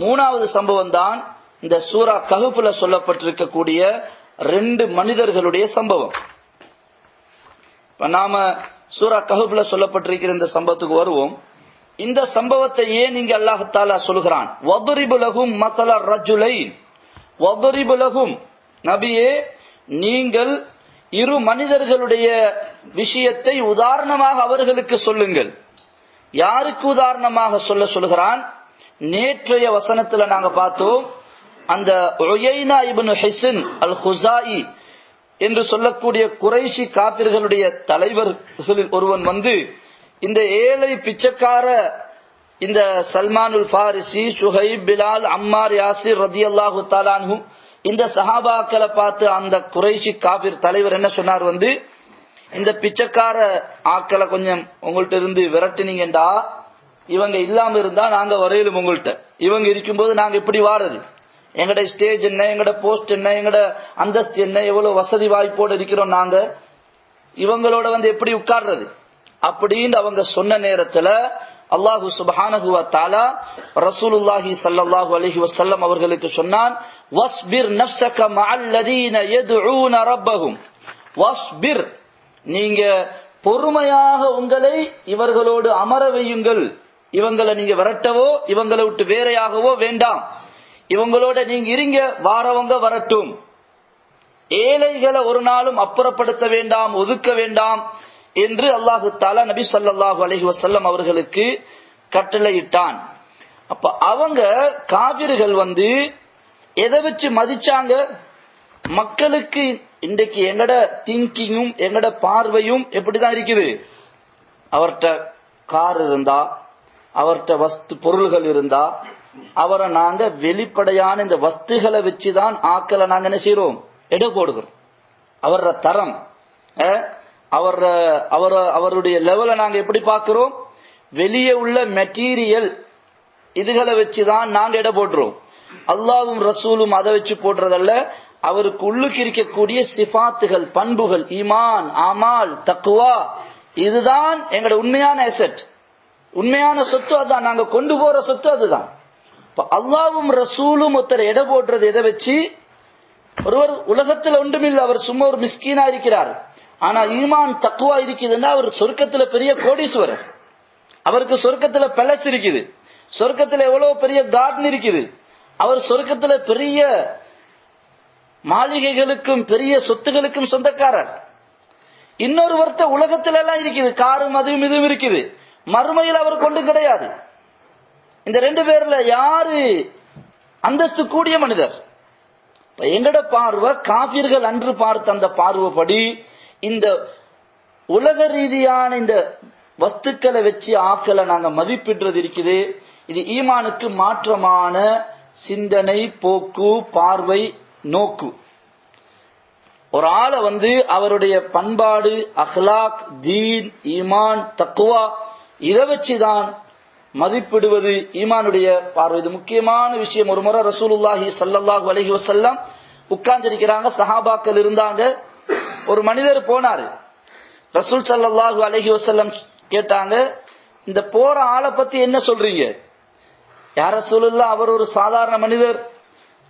மூணாவது சம்பவம் தான் இந்த சூரா கஹ்ஃப்ல சொல்லப்பட்டிருக்கக்கூடிய 2 மனிதர்களுடைய சம்பவம். நாம சூரா கஹ்ஃப்ல சொல்லப்பட்டிருக்கிற இந்த சம்பவத்துக்கு வருவோம். இந்த சம்பவத்தை ஏன் இங்க அல்லாஹ் தஆலா சொல்கிறான்? வضرب لهم مثل الرجلين வضرب لهم, நபியே நீங்கள் 2 மனிதர்களுடைய விஷயத்தை உதாரணமாக அவர்களுக்கு சொல்லுங்கள். யாருக்கு உதாரணமாக சொல்லுகிறான்? நேற்றைய வசனத்துல நாங்க பார்த்தோம், அந்த உயைனா இப்னு ஹிஸ்ன் அல் குஸாயி என்று சொல்லக்கூடிய குறைஷி காபிர்களுடைய தலைவர்களில் ஒருவன் வந்து இந்த ஏழை பிச்சைக்கார இந்த சல்மானுல் ஃபாரிசி, சுஹைப், பிலால், அம்மார், யாசிர் ரதியல்லாஹு தஆலா அன்ஹும் இந்த சஹாபாக்களை பார்த்து அந்த குறைஷி காபிர் தலைவர் என்ன சொன்னார்? வந்து இந்த பிச்சைக்கார ஆக்களை கொஞ்சம் உங்கள்ட்ட இருந்து விரட்டினீங்கடா, இவங்க இல்லாம இருந்தா நாங்க வரையிலும் உங்கள்ட்ட, இவங்க இருக்கும்போது நாங்க எப்படி வாரது, எங்கட ஸ்டேஜ் என்ன, எங்கட போஸ்ட் என்ன, எங்கட அந்தஸ்து என்ன, எவ்வளவு வசதி வாய்ப்போடு இருக்கிறோம் நாங்க, இவங்களோட வந்து எப்படி உட்கார்றது அப்படின்னு அவங்க சொன்ன நேரத்துல அல்லாஹு சுப்ஹானஹு வ தஆலா ரசூலுல்லாஹி ஸல்லல்லாஹு அலைஹி வஸல்லம் அவர்களுக்கு சொன்னான், வஸ்பிர் நஃப்ஸக மஅல்லதீன யதுஊன ரப்பஹும் வஸ்பிர், நீங்க பொறுமையாக உங்களை இவர்களோடு அமர வையுங்கள். இவங்களை நீங்க விரட்டவோ இவங்களை விட்டு வேறையாகவோ வேண்டாம், இவங்களோட நீங்க இருங்க, வாரவங்க வரட்டும். ஏழைகளை ஒரு நாளும் அப்புறப்படுத்த வேண்டாம், ஒதுக்க வேண்டாம் என்று அல்லாஹு தஆலா நபி ஸல்லல்லாஹு அலைஹி வஸல்லம் அவர்களுக்கு கட்டளையிட்டான். அப்ப அவங்க காபிர்கள் வந்து எதை வச்சு மதிச்சாங்க? மக்களுக்கு இன்றைக்கு எங்கட திங்கிங்கும் எங்கட பார்வையும் எப்படிதான் இருக்குது? அவர்கிட்ட கார் இருந்தா, அவர்கிட்ட வஸ்து பொருள்கள் இருந்தா, அவரை நாங்க வெளிப்படையான இந்த வஸ்துகளை வச்சுதான் ஆக்களை நாங்க என்ன செய்யறோம்? எடை போடுகிறோம். அவர தரம், அவருடைய லெவலை நாங்க எப்படி பார்க்கிறோம்? வெளியே உள்ள மெட்டீரியல் இதுகளை வச்சுதான் நாங்க எடை போடுறோம். அல்லாஹ்வும் ரசூலும் அதை வச்சு போடுறதல்ல, அவருக்கு உள்ளுக்கு இருக்கக்கூடிய சிஃபாத்துகள், பண்புகள், ஈமான், அமால், தக்வா, இதுதான் எங்களோட உண்மையான அசெட், உண்மையான சொத்து. அதுதான் நாங்க கொண்டு போற சொத்து, அதுதான். அல்லாஹ்வும் ரசூலும் ஒருத்தர் எடை போடுறது எதை வச்சு? ஒருவர் உலகத்தில் ஒன்றுமில்லை, அவர் சும்மா ஒரு மிஸ்கீனா இருக்கிறார், ஆனா ஈமான் தக்வா இருக்குதுன்னா அவர் சொர்க்கத்துல பெரிய கோடீஸ்வரர், அவருக்கு சொர்க்கத்துல பேலஸ் இருக்குது, சொர்க்கத்துல எவ்வளவு பெரிய கார்டன் இருக்குது, அவர் சொர்க்கத்துல பெரிய மாளிகைகளுக்கும் பெரிய சொத்துகளுக்கும் சொந்தக்காரர். இன்னொருவர்கிட்ட உலகத்துல எல்லாம் இருக்குது, காரும் அதுவும் இதுவும் இருக்குது, மறுமையில் அவர் கொண்டு கிடையாது. இந்த 2 பேர்ல யாரு அந்தஸ்து கூடிய மனிதர்? எங்கட பார்வை காபிர்கள் அன்று பார்த்த அந்த பார்வைப்படி இந்த உலக ரீதியான இந்த வஸ்துக்களை வச்சு ஆக்களை நாங்க மதிப்பிடுறது இருக்குது. இது ஈமானுக்கு மாற்றமான சிந்தனை, போக்கு, பார்வை, நோக்கு. ஒரு ஆளை வந்து அவருடைய பண்பாடு, அஹ்லாக், தீன், ஈமான், தக்வா இதை வச்சுதான் மதிப்பிடுவது ஈமானுடைய பார்வை. இது முக்கியமான விஷயம். ஒரு முறை ரசூலுல்லாஹி ஸல்லல்லாஹு அலைஹி வஸல்லம் உட்கார்ந்திருக்கிறாங்க, சஹாபாக்கள் இருந்தாங்க. ஒரு மனிதர் போனாரு. ரசூல் ஸல்லல்லாஹு அலைஹி வஸல்லம் கேட்டாங்க, இந்த போற ஆளை பத்தி என்ன சொல்றீங்க? யா ரசூலுல்லாஹ், அவர் ஒரு சாதாரண மனிதர்,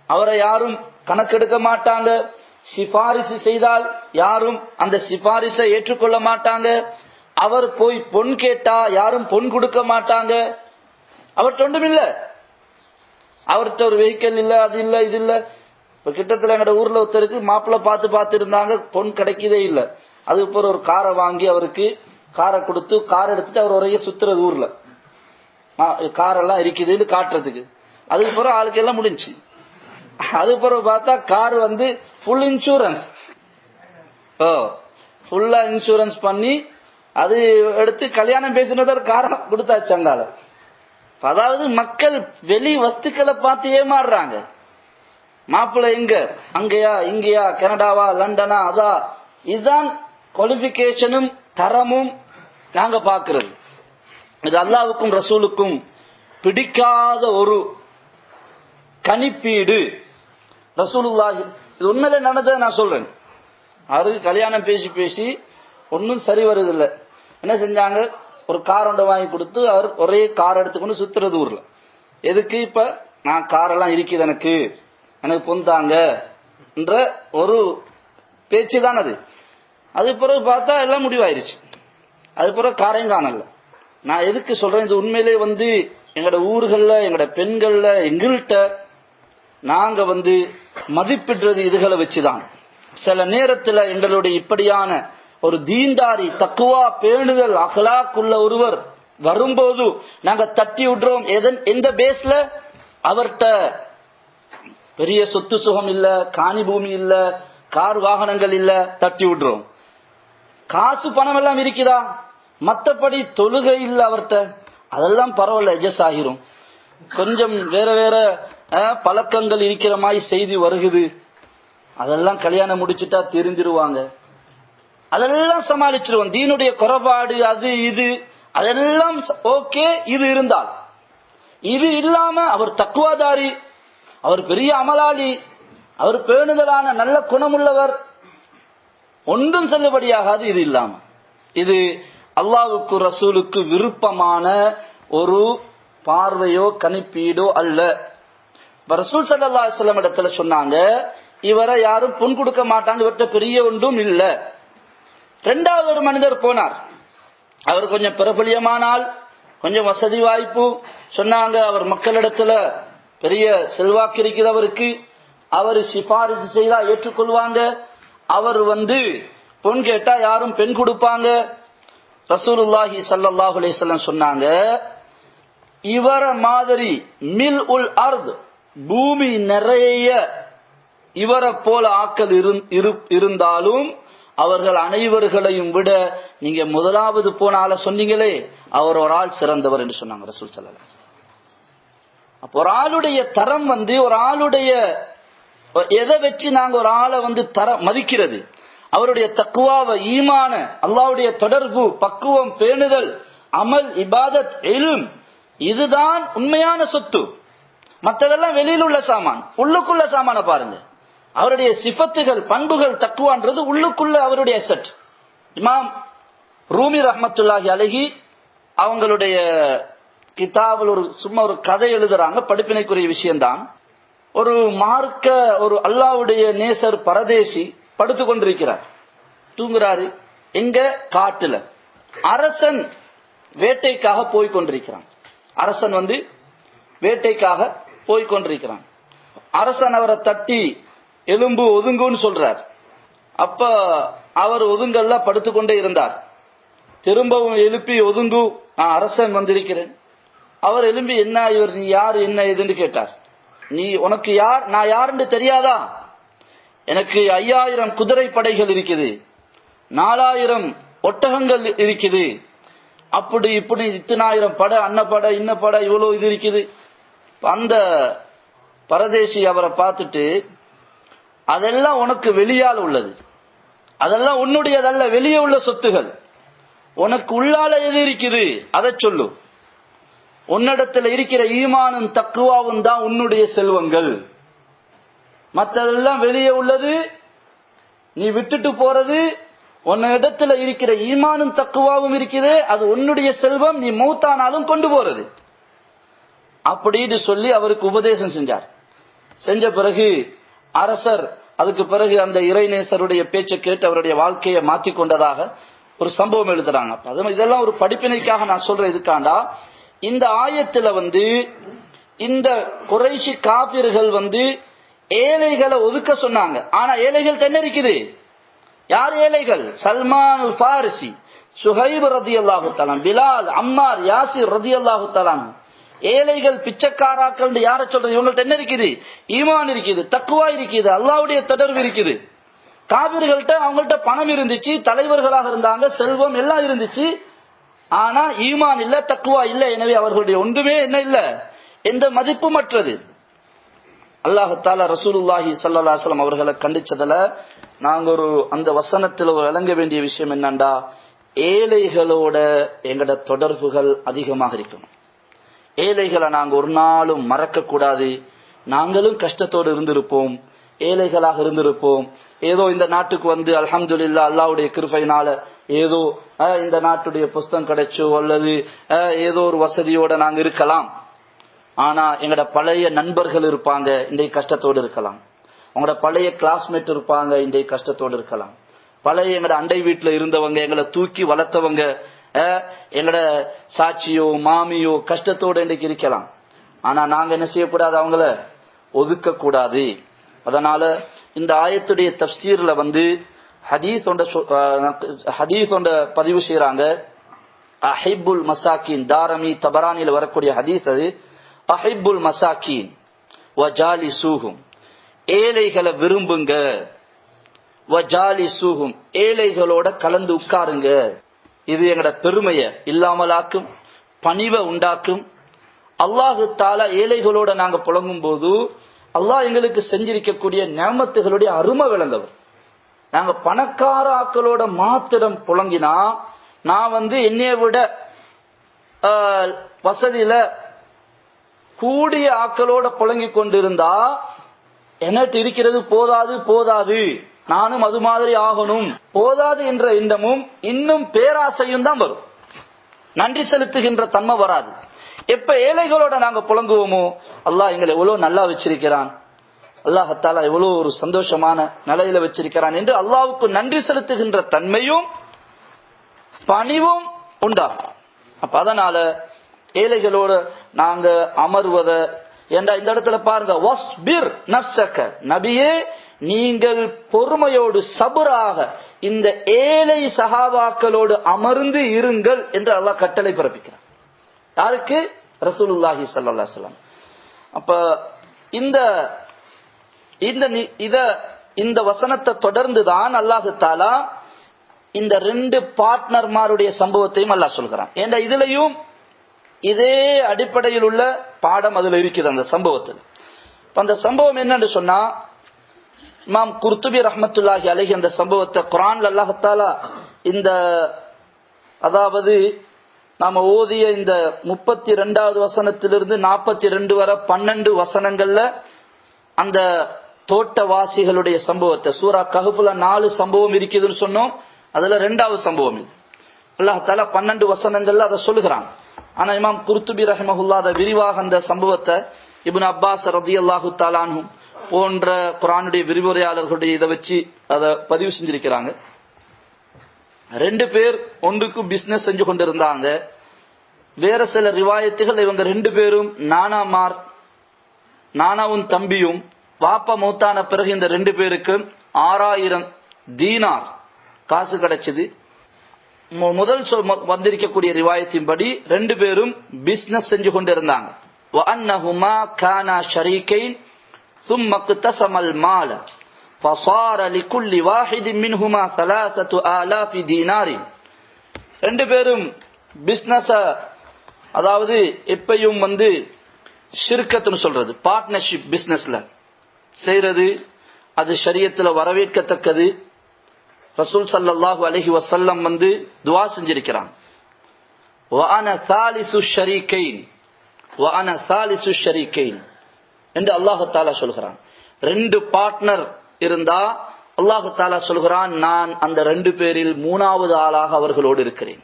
அவரை யாரும் கணக்கெடுக்க மாட்டாங்க, சிபாரிசு செய்தால் யாரும் அந்த சிபாரிசை ஏற்றுக்கொள்ள மாட்டாங்க, அவர் போய் பொன் கேட்டா யாரும் பொன் கொடுக்க மாட்டாங்க, அவர்கிட்ட ஒன்றும் இல்ல, அவர்கிட்ட ஒரு வெஹிக்கிள் இல்ல, அது இல்ல, இது இல்ல. இப்ப கிட்டத்துல எங்கட ஊர்ல ஒருத்தருக்கு மாப்பிள்ளை பார்த்து இருந்தாங்க, பொன் கிடைக்கதே இல்ல. அதுக்கு ஒரு காரை வாங்கி அவருக்கு காரை கொடுத்து, கார் எடுத்துட்டு அவர் ஒரே சுத்துறது ஊர்ல, காரெல்லாம் இருக்குதுன்னு காட்டுறதுக்கு. அதுக்கு பிறகு ஆளுக்கு எல்லாம் முடிஞ்சு. அதுக்கு பிறகு பார்த்தா கார் வந்து ஃபுல் இன்சூரன்ஸ், ஃபுல்லா இன்சூரன்ஸ் பண்ணி அது எடுத்து கல்யாணம் பேசினது ஒரு காரணம் கொடுத்தாச்சு அங்கால. அதாவது மக்கள் வெளி வஸ்துக்களை பார்த்து ஏமாறுறாங்க. மாப்பிள்ளை எங்க, அங்கயா இங்கயா, கனடாவா லண்டனா, அதா, இதுதான் குவாலிபிகேஷனும் தரமும் நாங்க பாக்குறது. இது அல்லாஹ்வுக்கும் ரசூலுக்கும் பிடிக்காத ஒரு கணிப்பீடு. ரசூலுல்லாஹி, இது உண்மையிலே நடந்ததை நான் சொல்றேன். அவருக்கு கல்யாணம் பேசி பேசி ஒன்னும் சரி வருதில்லை. என்ன செஞ்சாங்க, ஒரு கார் ஒன்று வாங்கி கொடுத்து அவர் ஒரே கார் எடுத்துக்கொண்டு சுத்துறது ஊர்ல. எதுக்கு, இப்ப நான் காரெல்லாம் இருக்குது எனக்கு பொந்தாங்க என்ற ஒரு பேச்சு தான் அது. அது பிறகு பார்த்தா எல்லாம் முடிவாயிருச்சு. அது பிறகு காரையும் காணல. நான் எதுக்கு சொல்றேன், இது உண்மையிலே எங்கட ஊர்கள்ல எங்கட பெண்கள்ல எங்கள்கிட்ட நாங்க மதிப்பிடுறது இதுகளை வச்சுதான். சில நேரத்துல எங்களுடைய இப்படியான ஒரு தீன்தாரி தக்குவா பேணுதல் அகலாக்குள்ள ஒருவர் வரும்போது நாங்க தட்டி விடுறோம். எந்த பேஸ்ல, அவர்கிட்ட பெரிய சொத்து சுகம் இல்ல, காணி பூமி இல்ல, கார் வாகனங்கள் இல்ல, தட்டி விடுறோம். காசு பணம் எல்லாம் இருக்குதா, மத்தபடி தொழுகை இல்ல அவர்கிட்ட, அதெல்லாம் பரவாயில்ல, அட்ஜஸ்ட் ஆகிரும். கொஞ்சம் வேற வேற பழக்கங்கள் இருக்கிற மாதிரி செய்தி வருகுது, அதெல்லாம் கல்யாணம் முடிச்சுட்டா தெரிஞ்சிருவாங்க, அதெல்லாம் சமாளிச்சிருவோம். தீனுடைய குறைபாடு அது இது அதெல்லாம் ஓகே. இது இருந்தால், இது இல்லாம அவர் தக்குவாதாரி, அவர் பெரிய அமலாளி, அவர் பேணுதலான நல்ல குணமுள்ளவர், ஒன்றும் செல்லுபடியாகாது. இது இல்லாம, இது அல்லாஹ்வுக்கு ரசூலுக்கு விருப்பமான ஒரு பார்வையோ கணிப்பீடோ அல்ல. ரசூல் ஸல்லல்லாஹு அலைஹி வஸல்லம் இடத்துல சொன்னாங்க, இவரை யாரும் பொன் கொடுக்க மாட்டாங்க, இவர்கிட்ட பெரிய ஒன்றும் இல்ல. இரண்டாவது ஒரு மனிதர் போனார், அவர் கொஞ்சம் பிரபலியமானால், கொஞ்சம் வசதி வாய்ப்பு, சொன்னாங்க அவர் மக்களிடத்துல பெரிய செல்வாக்கு இருக்கிறவருக்கு, அவர் சிபாரிசு செய்தா ஏற்றுக்கொள்வாங்க, அவர் பொன் கேட்டா யாரும் பெண் கொடுப்பாங்க. ரசூலுல்லாஹி ஸல்லல்லாஹு அலைஹி வஸல்லம் சொன்னாங்க, இவர மாதிரி மில் உல் அர்த், பூமி நிறைய இவரை போல ஆக்கள் இருந்தாலும் அவர்கள் அனைவர்களையும் விட நீங்க முதலாவது போன ஆளை சொன்னீங்களே, அவர் ஒரு ஆள் சிறந்தவர் என்று சொன்னாங்க ரசூல் ஸல்லல்லாஹு அலைஹி வஸல்லம். அப்போ ஒரு ஆளுடைய தரம் ஒரு ஆளுடைய எதை வச்சு நாங்க ஒரு ஆளை மதிக்கிறது, அவருடைய தக்குவாவை, ஈமான, அல்லாஹ்வுடைய தொடர்பு, பக்குவம், பேணுதல், அமல், இபாதத், இல்ம், இதுதான் உண்மையான சொத்து. மற்றதெல்லாம் வெளியில் உள்ள சாமான். உள்ளுக்குள்ள சாமான பாருங்க, அவருடைய சிஃபத்துகள், பண்புகள், தக்குவான்றது உள்ளுக்குள்ள அவருடைய அசெட். இமாம் ரூமி ரஹ்மத்துல்லாஹி அலைஹி அவங்களுடைய கிதாபில் சும்மா ஒரு கதை எழுதுறாங்க, படிப்பினைக்குரிய விஷயம்தான். ஒரு மார்க்க, ஒரு அல்லாஹ்வுடைய நேசர் பரதேசி படுத்து கொண்டிருக்கிறார், தூங்குறாரு. எங்க, காட்டுல. அரசன் வேட்டைக்காக போய்கொண்டிருக்கிறான். அரசன் வேட்டைக்காக போய்கொண்டிருக்கிறான். அரசன் அவரை தட்டி எலும்பு ஒதுங்குன்னு சொல்றார். அப்ப அவர் ஒதுங்கல்ல, படுத்துக்கொண்டே இருந்தார். திரும்பவும் எழுப்பி ஒதுங்கு, நான் அரசன் வந்திருக்கிறேன். அவர் எழும்பி, என்ன இவர், நீ யார், என்ன ஏதுன்னு கேட்டார். நீ உனக்கு யார், நான் யாருன்னு தெரியாதா? எனக்கு 5000 குதிரை படைகள் இருக்குது, 4000 ஒட்டகங்கள் இருக்குது, அப்படி இப்படி இத்தனாயிரம் படை, அன்ன படை, இன்ன படை, இவ்வளவு இது இருக்குது. அந்த பரதேசி அவரை பார்த்துட்டு, அதெல்லாம் உனக்கு வெளியால் உள்ளது, அதெல்லாம் உன்னுடையதல்ல, வெளியே உள்ள சொத்துகள். உனக்கு உள்ளால எது இருக்குது அதை சொல்லு. உன்னிடத்துல இருக்கிற ஈமானும் தக்குவாவும் தான் உன்னுடைய செல்வங்கள். மற்றதெல்லாம் வெளியே உள்ளது, நீ விட்டுட்டு போறது. உன்னிடத்துல இருக்கிற ஈமானும் தக்குவாவும் இருக்குது, அது உன்னுடைய செல்வம், நீ மௌத்தானாலும் கொண்டு போறது அப்படின்னு சொல்லி அவருக்கு உபதேசம் செஞ்சார். செஞ்ச பிறகு அரசர் அதுக்கு பிறகு அந்த இறைநேசருடைய பேச்சை கேட்டு அவருடைய வாழ்க்கையை மாற்றிக்கொண்டதாக ஒரு சம்பவம் எழுதுறாங்க. இதெல்லாம் ஒரு படிப்பினைக்காக நான் சொல்றேன். இதுக்காண்டா இந்த ஆயத்துல இந்த குறைஷி காபிர்கள் ஏழைகளை ஒதுக்க சொன்னாங்க. ஆனா ஏழைகள் என்ன இருக்குது? யார் ஏழைகள்? சல்மான் ஃபாரிசி, சுஹைப் ரலியல்லாஹு தஆலா, பிலால், அம்மார், யாசிர் ரலியல்லாஹு தஆலா. ஏழைகள், பிச்சைக்காராக்கள் யார சொல்றது? இவங்கள்ட்ட என்ன இருக்குது? ஈமான் இருக்குது, தக்குவா இருக்குது, அல்லாஹ்வுடைய தொடர்பு இருக்குது. காபிர்கள்ட்ட அவங்கள்ட்ட பணம் இருந்துச்சு, தலைவர்களாக இருந்தாங்க, செல்வம் எல்லாம் இருந்துச்சு. ஆனா ஈமான் இல்ல, தக்வா இல்ல. எனவே அவர்களுடைய ஒன்றுமே என்ன இல்ல, எந்த மதிப்புமற்றது. அல்லாஹ் தஆலா ரசூலுல்லாஹி ஸல்லல்லாஹு அலைஹி வஸல்லம் அவர்களை கண்டிச்சதுல நாங்க அந்த வசனத்தில் விளங்க வேண்டிய விஷயம் என்னண்டா, ஏழைகளோட எங்கட தொடர்புகள் அதிகமாக இருக்கணும். ஏழைகளை நாங்க ஒரு நாளும் மறக்க கூடாது. நாங்களும் கஷ்டத்தோடு இருந்திருப்போம், ஏழைகளாக இருந்திருப்போம். ஏதோ இந்த நாட்டுக்கு வந்து அல்ஹம்துலில்லாஹ் அல்லாஹ்வுடைய கிருபையினால ஏதோ இந்த நாட்டுடைய புஸ்தகம் கிடைச்சோ அல்லது ஏதோ ஒரு வசதியோட நாங்க இருக்கலாம். ஆனா எங்கட பழைய நண்பர்கள் இருப்பாங்க, இன்றைக்கு கஷ்டத்தோடு இருக்கலாம். உங்களோட பழைய கிளாஸ்மேட் இருப்பாங்க, இன்றைக்கு கஷ்டத்தோடு இருக்கலாம். பழைய எங்கட அண்டை வீட்டுல இருந்தவங்க, எங்களை தூக்கி வளர்த்தவங்க, எங்கட சாட்சியோ மாமியோ கஷ்டத்தோடு இன்றைக்கு இருக்கலாம். ஆனா நாங்க என்ன செய்யக்கூடாது, அவங்கள ஒதுக்க கூடாது. அதனால இந்த ஆயத்துடைய தஃப்சீர்ல வந்து ஹதீஸ் பதிவு செய்யறாங்க. அஹிப்புல் மசாக்கின், தாரமி தபரானில வரக்கூடிய ஹதீஸ் அது. அஹிப்புல் மசாக்கின் வஜாலிசூஹும், ஏழைகளை விரும்புங்க. வஜாலிசூஹும், ஏழைகளோட கலந்து உட்காருங்க. இது எங்கட பெருமையை இல்லாமலாக்கும், பணிவை உண்டாக்கும். அல்லாஹு தஆலா ஏழைகளோட நாங்க புழங்கும் போது அல்லாஹ் எங்களுக்கு செஞ்சிருக்கக்கூடிய நியமத்துகளுடைய அருமை விளங்கவர். நாங்க பணக்கார ஆக்களோட மாத்திரம் புழங்கினா, நான் வந்து என்னைய விட வசதியில கூடிய ஆக்களோட புழங்கி கொண்டிருந்தா எனக்கு இருக்கிறது போதாது போதாது, நானும் அது மாதிரி ஆகணும், போதாது என்ற எண்ணமும் இன்னும் பேராசையும் தான் வரும். நன்றி செலுத்துகின்ற தன்மை வராது. எப்ப ஏழைகளோட நாங்க புழங்குவோமோ, அல்லாஹ் எங்களை எவ்வளவு நல்லா வச்சிருக்கிறான், அல்லாஹ் தஆலா எவ்வளவு ஒரு சந்தோஷமான நிலையில வச்சிருக்கிறான் என்று அல்லாஹ்வுக்கு நன்றி செலுத்துகின்ற தன்மையும் பணிவும் உண்டாகும். அப்ப அதனால ஏழைகளோட நாங்க அமர்வத என்ற இந்த இடத்துல பாருங்க, வஸ்பிர் நஃப்ஸக, நபியே நீங்கள் பொறுமையோடு சபராக இந்த ஏழை சஹாபாக்களோடு அமர்ந்து இருங்கள் என்று அல்லாஹ் கட்டளை பிறப்பிக்கிறார். யாருக்கு? ரசூலுல்லாஹி ஸல்லல்லாஹு அலைஹி வஸல்லம். அப்ப இந்த வசனத்தை தொடர்ந்துதான் அல்லாஹு தஆலா இந்த ரெண்டு பார்ட்னர்மாருடைய சம்பவத்தையும் அல்லாஹ் சொல்கிறான். ஏன்னா இதுலயும் இதே அடிப்படையில் உள்ள பாடம் அதுல இருக்குது அந்த சம்பவத்தில். அந்த சம்பவம் என்னன்னு சொன்னா, இமாம் குர்துபி ரஹ்மத்துல்லாஹி அலைஹி அந்த சம்பவத்தை குர்ஆன்ல அல்லாஹ் தஆலா இந்த அதாவது நாம ஓதிய இந்த 32வது வசனத்திலிருந்து 42 வரை 12 வசனங்கள்ல அந்த தோட்டவாசிகளுடைய சம்பவத்தை, சூரா கஹ்ஃப்ல 4 சம்பவம் இருக்குதுன்னு சொன்னோம், அதுல 2வது சம்பவம் இது. அல்லாஹ் தஆலா 12 வசனங்கள்ல அதை சொல்லுகிறான். ஆனா இமாம் குர்துபி ரஹ்மஹுல்லாஹ் அதை விரிவாக அந்த சம்பவத்தை இப்னு அப்பாஸ் ரலியல்லாஹு தஆலா அன்ஹு போன்ற குர்ஆனுடைய விரிவுரையாளர்களுடைய இதை வச்சு அதை பதிவு செஞ்சிருக்கிறாங்க. 2 பேர் ஒன்றுக்கு பிசினஸ் செஞ்சு கொண்டிருந்தாங்க. வேற சில ரிவாயத்துகள் இவங்க 2 பேரும் நானாவும் தம்பியும் வாப்பா மௌத்தான பிறகு இந்த 2 பேருக்கு 6000 தீனார் காசு கிடைச்சது. முதல் வந்திருக்கக்கூடிய ரிவாயத்தின்படி 2 பேரும் பிசினஸ் செஞ்சு கொண்டிருந்தாங்க. وَأَنَّهُمَا كَانَا شَرِيكَيْنِ ثُمَّ اقْتَسَمَا الْمَالَ فَصَارَ لِكُلِّ وَاحِدٍ مِنْهُمَا 3000 دِينَارٍ. 2 பேரும் பிசினஸ், அதாவது எப்பையும் வந்து ஷிர்கத்னு சொல்றது, பார்ட்னர்ஷிப் பிசினஸ்ல செய்யறது, அது ஷரியத்துல வரவேற்கத்தக்கது. ரசூல் ஸல்லல்லாஹு அலைஹி வஸல்லம் வந்து துஆ செஞ்சிருக்கிறான், வஅன சாலிசு ஷரீக்கைன் என்று அல்லாஹ் தஆலா சொல்கிறான். 2 பார்ட்னர் இருந்தா அல்லாஹ் தஆலா சொல்கிறான், நான் அந்த 2 பேரில் 3வது ஆளாக அவர்களோடு இருக்கிறேன்.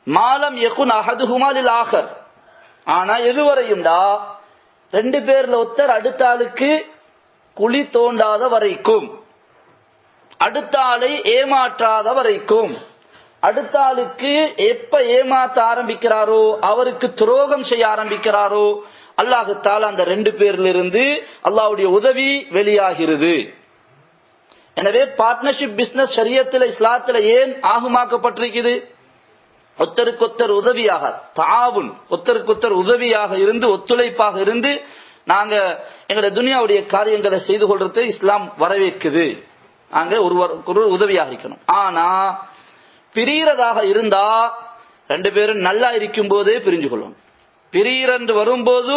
மாலம் யகுன் அஹதுஹுமா லில் ஆகர், ஆனா எதுவரையும்டா 2 பேர்ல ஒருத்தர் அடுத்த ஆளுக்கு குழி தோண்டாத வரைக்கும், அடுத்த ஆளை ஏமாற்றாத வரைக்கும், அடுத்த ஆளுக்கு எப்ப ஏமாற்ற ஆரம்பிக்கிறாரோ, அவருக்கு துரோகம் செய்ய ஆரம்பிக்கிறாரோ, அல்லாஹ் தஆலா அந்த 2 பேர்ல இருந்து அல்லாஹ்வுடைய உதவி வெளியாகிறது. எனவே பார்ட்னர்ஷிப் பிசினஸ் ஷரியத்துல இஸ்லாத்துல ஏன் ஆகுமாக்கப்பட்டிருக்குது? ஒத்தருக்கொத்தர் உதவியாக, தாவுன், ஒத்தருக்கொத்தர் உதவியாக இருந்து ஒத்துழைப்பாக இருந்து நாங்க எங்களுடைய துனியாவுடைய காரியங்களை செய்து கொள்றது இஸ்லாம் வரவேற்குது. நாங்க ஒருவர் உதவியாக இருக்கணும். ஆனா பிரியறதாக இருந்தா 2 பேரும் நல்லா இருக்கும் போதே பிரிஞ்சு கொள்ளணும். பிரியறன்று வரும்போது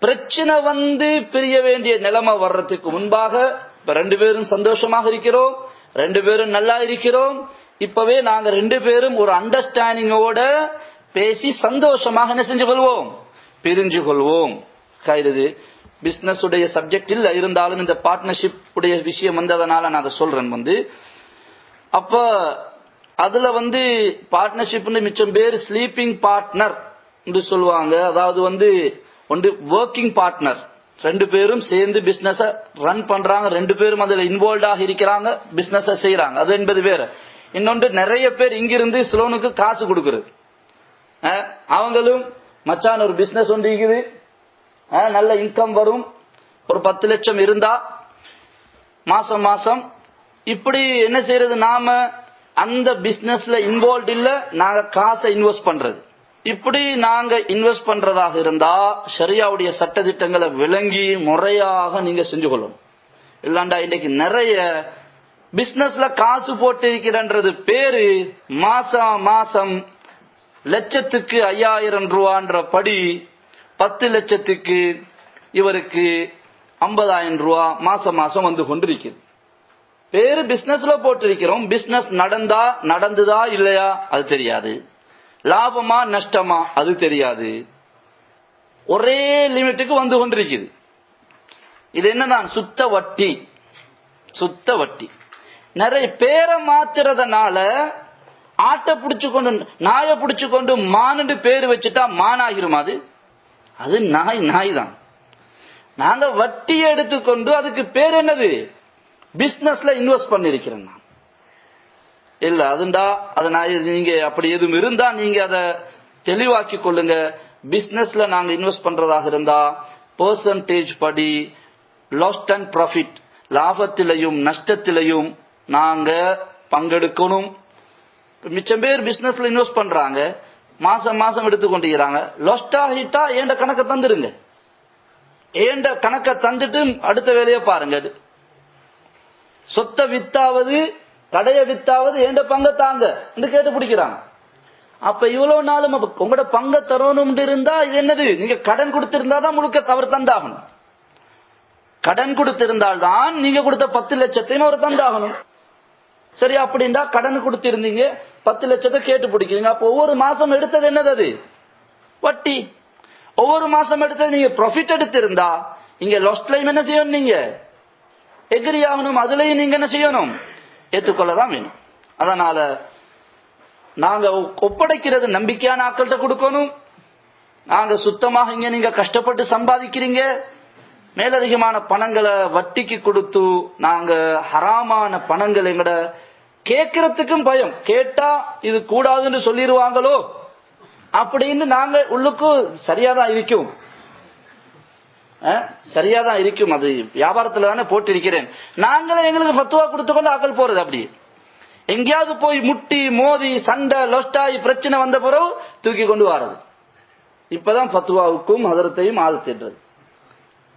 பிரச்சனை பிரிய வேண்டிய நிலைமை வர்றதுக்கு முன்பாக இப்ப 2 பேரும் சந்தோஷமாக இருக்கிறோம், 2 பேரும் நல்லா இருக்கிறோம், இப்பவே நாங்க 2 பேரும் ஒரு அண்டர்ஸ்டாண்டிங்கோட பேசி சந்தோஷமாக என்ன செஞ்சு கொள்வோம், பிரிஞ்சு கொள்வோம். இது பிசினஸ் உடைய சப்ஜெக்ட் இல்ல, இருந்தாலும் இந்த பார்ட்னர்ஷிப் உடைய விஷயம் வந்ததனால நான் அதை சொல்றேன். அப்ப அதுல பார்ட்னர்ஷிப் மிச்சம் பேர் ஸ்லீப்பிங் பார்ட்னர் என்று சொல்லுவாங்க. அதாவது ஒன்று ஒர்க்கிங் பார்ட்னர், 2 பேரும் சேர்ந்து பிசினஸ் ரன் பண்றாங்க, 2 பேரும் அதுல இன்வால்வ் இருக்கிறாங்க, பிசினஸ் செய்யறாங்க, அது என்பது வேற. இன்னொன்று நிறைய பேர் இங்கிருந்து ஸ்லோனுக்கு காசு கொடுக்கறது. அவங்களும் மச்சான் ஒரு பிசினஸ் ஒன்று இருக்குது, நல்ல இன்கம் வரும், ஒரு 10 லட்சம் இருந்தா மாசம் மாசம் இப்படி என்ன செய்யறது, நாம அந்த பிசினஸ்ல இன்வால்வ் இல்ல, நாங்க காசை இன்வெஸ்ட் பண்றது. இப்படி நாங்க இன்வெஸ்ட் பண்றதாக இருந்தா ஷரியாவுடைய சட்ட திட்டங்களை விளங்கி முறையாக நீங்க செஞ்சு கொள்ளணும். இல்லாண்டா இன்னைக்கு நிறைய பிசினஸ்ல காசு போட்டு இருக்கிறன்றது பேரு மாசம் மாசம் லட்சத்துக்கு 5000 ரூபான்ற படி 10 லட்சத்துக்கு இவருக்கு 50,000 ரூபாய் மாசம் மாசம் கொண்டிருக்கிறது. பேரு பிசினஸ்ல போட்டிருக்கிறோம், பிசினஸ் நடந்துதா இல்லையா அது தெரியாது, லாபமா நஷ்டமா அது தெரியாது, ஒரே லிமிட்டுக்கு கொண்டிருக்குது. இது என்னதான் சுத்த வட்டி. சுத்த வட்டி. நிறைய பேரை மாத்துறதுனால ஆட்டை பிடிச்சு கொண்டு நாயை பிடிச்சு கொண்டு மானு பேரு வச்சுட்டா மானாகிரும். அது நாய் தான். நாங்க வட்டி எடுத்துக்கொண்டு அதுக்கு பேர் என்னது, பிசினஸ்ல இன்வெஸ்ட் பண்ணிருக்கிறேன் நான் இல்ல. அதுண்டா நீங்க அப்படி எதுவும் இருந்தா நீங்க அதை தெளிவாக்கி கொள்ளுங்க. பிசினஸ்ல நாங்க இன்வெஸ்ட் பண்றதாக இருந்தா பெர்சன்டேஜ் படி லாஸ் அண்ட் ப்ராஃபிட், லாபத்திலையும் நஷ்டத்திலையும் நாங்க பங்கெடுக்கணும். மிச்சம் பேர் பிசினஸ்ல இன்வெஸ்ட் பண்றாங்க, மாசம் மாசம் எடுத்துக்கொண்டிருக்கிறாங்க. லாஸ்டா ஹிட்டா ஏண்ட கணக்கை தந்துருங்க, ஏண்ட கணக்கை தந்துட்டு அடுத்த வேலையை பாருங்க. சொத்தை வித்தாவது கடையை வித்தாவது ஏண்ட பங்க தாங்க கேட்டு பிடிக்கிறாங்க. அப்ப இவ்வளவு நாளும் உங்களோட பங்க தரணும் இருந்தா இது என்னது, நீங்க கடன் கொடுத்திருந்தாதான் முழுக்க அவர் தந்தாகணும். கடன் கொடுத்திருந்தால்தான் நீங்க கொடுத்த 10 லட்சத்தையும் அவர் தந்தாகணும். சரி, அப்படின்னா கடன் கொடுத்திருந்தீங்க, 10 லட்சத்தை கேட்டு பிடிக்கிறீங்க. அப்ப ஒவ்வொரு மாசம் எடுத்தது என்னது, அது வட்டி. ஒவ்வொரு மாசம் எடுத்தது நீங்க ப்ராஃபிட் எடுத்திருந்தா இங்க லாஸ்ட்லையும் என்ன செய்யணும், நீங்க எகிரி ஆகணும். அதுலயும் நீங்க என்ன செய்யணும், ஏற்றுக்கொள்ளதான் வேணும். அதனால நாங்க ஒப்படைக்கிறது நம்பிக்கையான ஆட்கள்கிட்ட கொடுக்கணும். நாங்க சுத்தமாக இங்க நீங்க கஷ்டப்பட்டு சம்பாதிக்கிறீங்க, மேலதிகமான பணங்களை வட்டிக்கு கொடுத்து நாங்க ஹராமான பணங்கள் எங்கட கேட்கறதுக்கும் பயம், கேட்டா இது கூடாதுன்னு சொல்லிடுவாங்களோ அப்படின்னு நாங்க உள்ளுக்கு சரியாதான் இருக்கும். சரியாதான் இருக்கும். அது வியாபாரத்துல தானே போட்டிருக்கிறேன். நாங்களே எங்களுக்கு ஃபத்வா கொடுத்து கொண்டு ஆக்கள் போறது. அப்படி எங்கேயாவது போய் முட்டி மோதி சண்டை லொஸ்டாய் பிரச்சனை வந்த பிறகு தூக்கி கொண்டு வாரது. இப்பதான் ஃபத்வாவுக்கும் ஹதரத்தையும் ஆள் தேடுறது.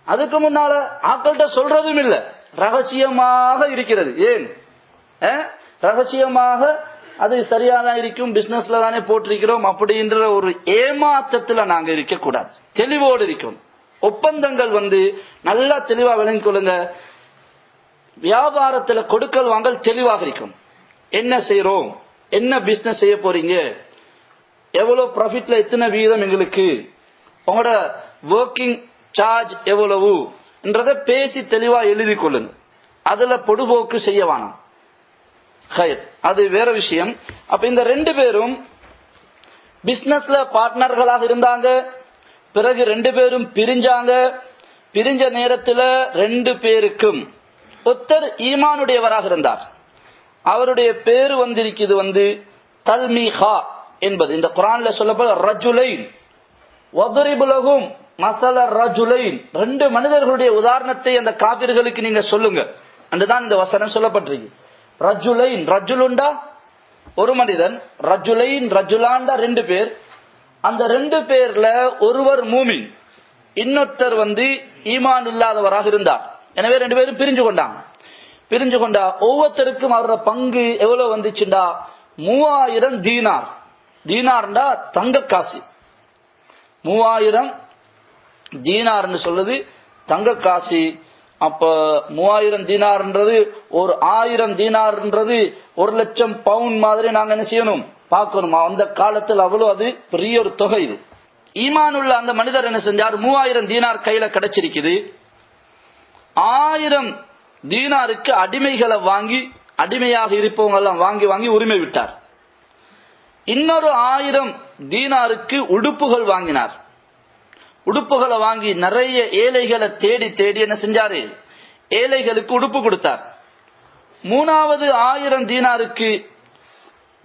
அதுக்கு முன்னால ஆக்கள்கிட்ட சொல்றதும் இல்ல, ரகசியமாக இருக்கிறது. ஏன் ரகசியமாக? அது சரியாதான் இருக்கும், பிசினஸ்ல தானே போட்டிருக்கிறோம் அப்படின்ற ஒரு ஏமாற்றத்துல நாங்க இருக்க கூடாது, தெளிவோடு இருக்கணும். ஒப்பந்தங்கள் நல்லா தெளிவா விளங்கிக் கொள்ளுங்க. வியாபாரத்துல கொடுக்கல் வாங்கல் தெளிவாக இருக்கும். என்ன செய்யறோம், என்ன பிசினஸ் செய்ய போறீங்க, எவ்வளவு ப்ராஃபிட்ல எத்தனை வீதம் எங்களுக்கு, உங்களோட ஒர்க்கிங் சார்ஜ் எவ்வளவு என்றதை பேசி தெளிவா எழுதி கொள்ளுங்க. அதுல பொடுபோக்கு செய்ய வேணாம். அது வேற விஷயம். அப்ப இந்த 2 பேரும் பிசினஸ்ல பார்ட்னர்களாக இருந்தாங்க. பிறகு 2 பேரும் பிரிஞ்சாங்க. பிரிஞ்ச நேரத்தில் 2 பேருக்கும் ஒருத்தர் ஈமானுடையவராக இருந்தார். அவருடைய பேரு இருக்குது தல்மீஹா என்பது. இந்த குர்ஆன்ல சொல்லப்பட்ட ரஜுலைன் வதரிபு லஹும் மஸல ரஜுலைன், 2 மனிதர்களுடைய உதாரணத்தை அந்த காபிர்களுக்கு நீங்க சொல்லுங்க என்றுதான் இந்த வசனம் சொல்லப்பட்டிருக்கு. ரஜுலைன், ரஜுலுண்டா ஒரு மனிதன், ரஜுலைன் ரஜுலாண்டா 2 பேர். அந்த 2 பேர்ல ஒருவர் மூமின், இன்னொருத்தர் ஈமான் இல்லாதவராக இருந்தார். எனவே 2 பேரும் பிரிஞ்சு கொண்டாங்க. பிரிஞ்சு கொண்டா ஒவ்வொருத்தருக்கும் அவரோட பங்கு எவ்வளவு வந்துச்சுண்டா 3000 தீனார். தீனார்ண்டா தங்க காசு. 3000 தீனார்னு சொல்றது தங்க காசு. அப்ப 3000 தீனார்ன்றது ஒரு 1000 தீனார்ன்றது 1,00,000 பவுண்ட் மாதிரி நாங்க என்ன செய்யணும், பார்க்கணும். அந்த காலத்தில் அவ்வளவு அது பெரிய ஒரு தொகை. இது ஈமான் உள்ள அந்த மனிதர் என்ன செஞ்சார், 3000 தீனார் கையில கிடைச்சிருக்குது. 1000 தீனாருக்கு அடிமைகளை வாங்கி, அடிமையாக இருப்பவங்க எல்லாம் வாங்கி வாங்கி உரிமை விட்டார். இன்னொரு 1000 தீனாருக்கு உடுப்புகள் வாங்கினார். உடுப்புகளை வாங்கி நிறைய ஏழைகளை தேடி தேடி என்ன செஞ்சாரு, ஏழைகளுக்கு உடுப்பு கொடுத்தார். மூணாவது 1000 தீனாருக்கு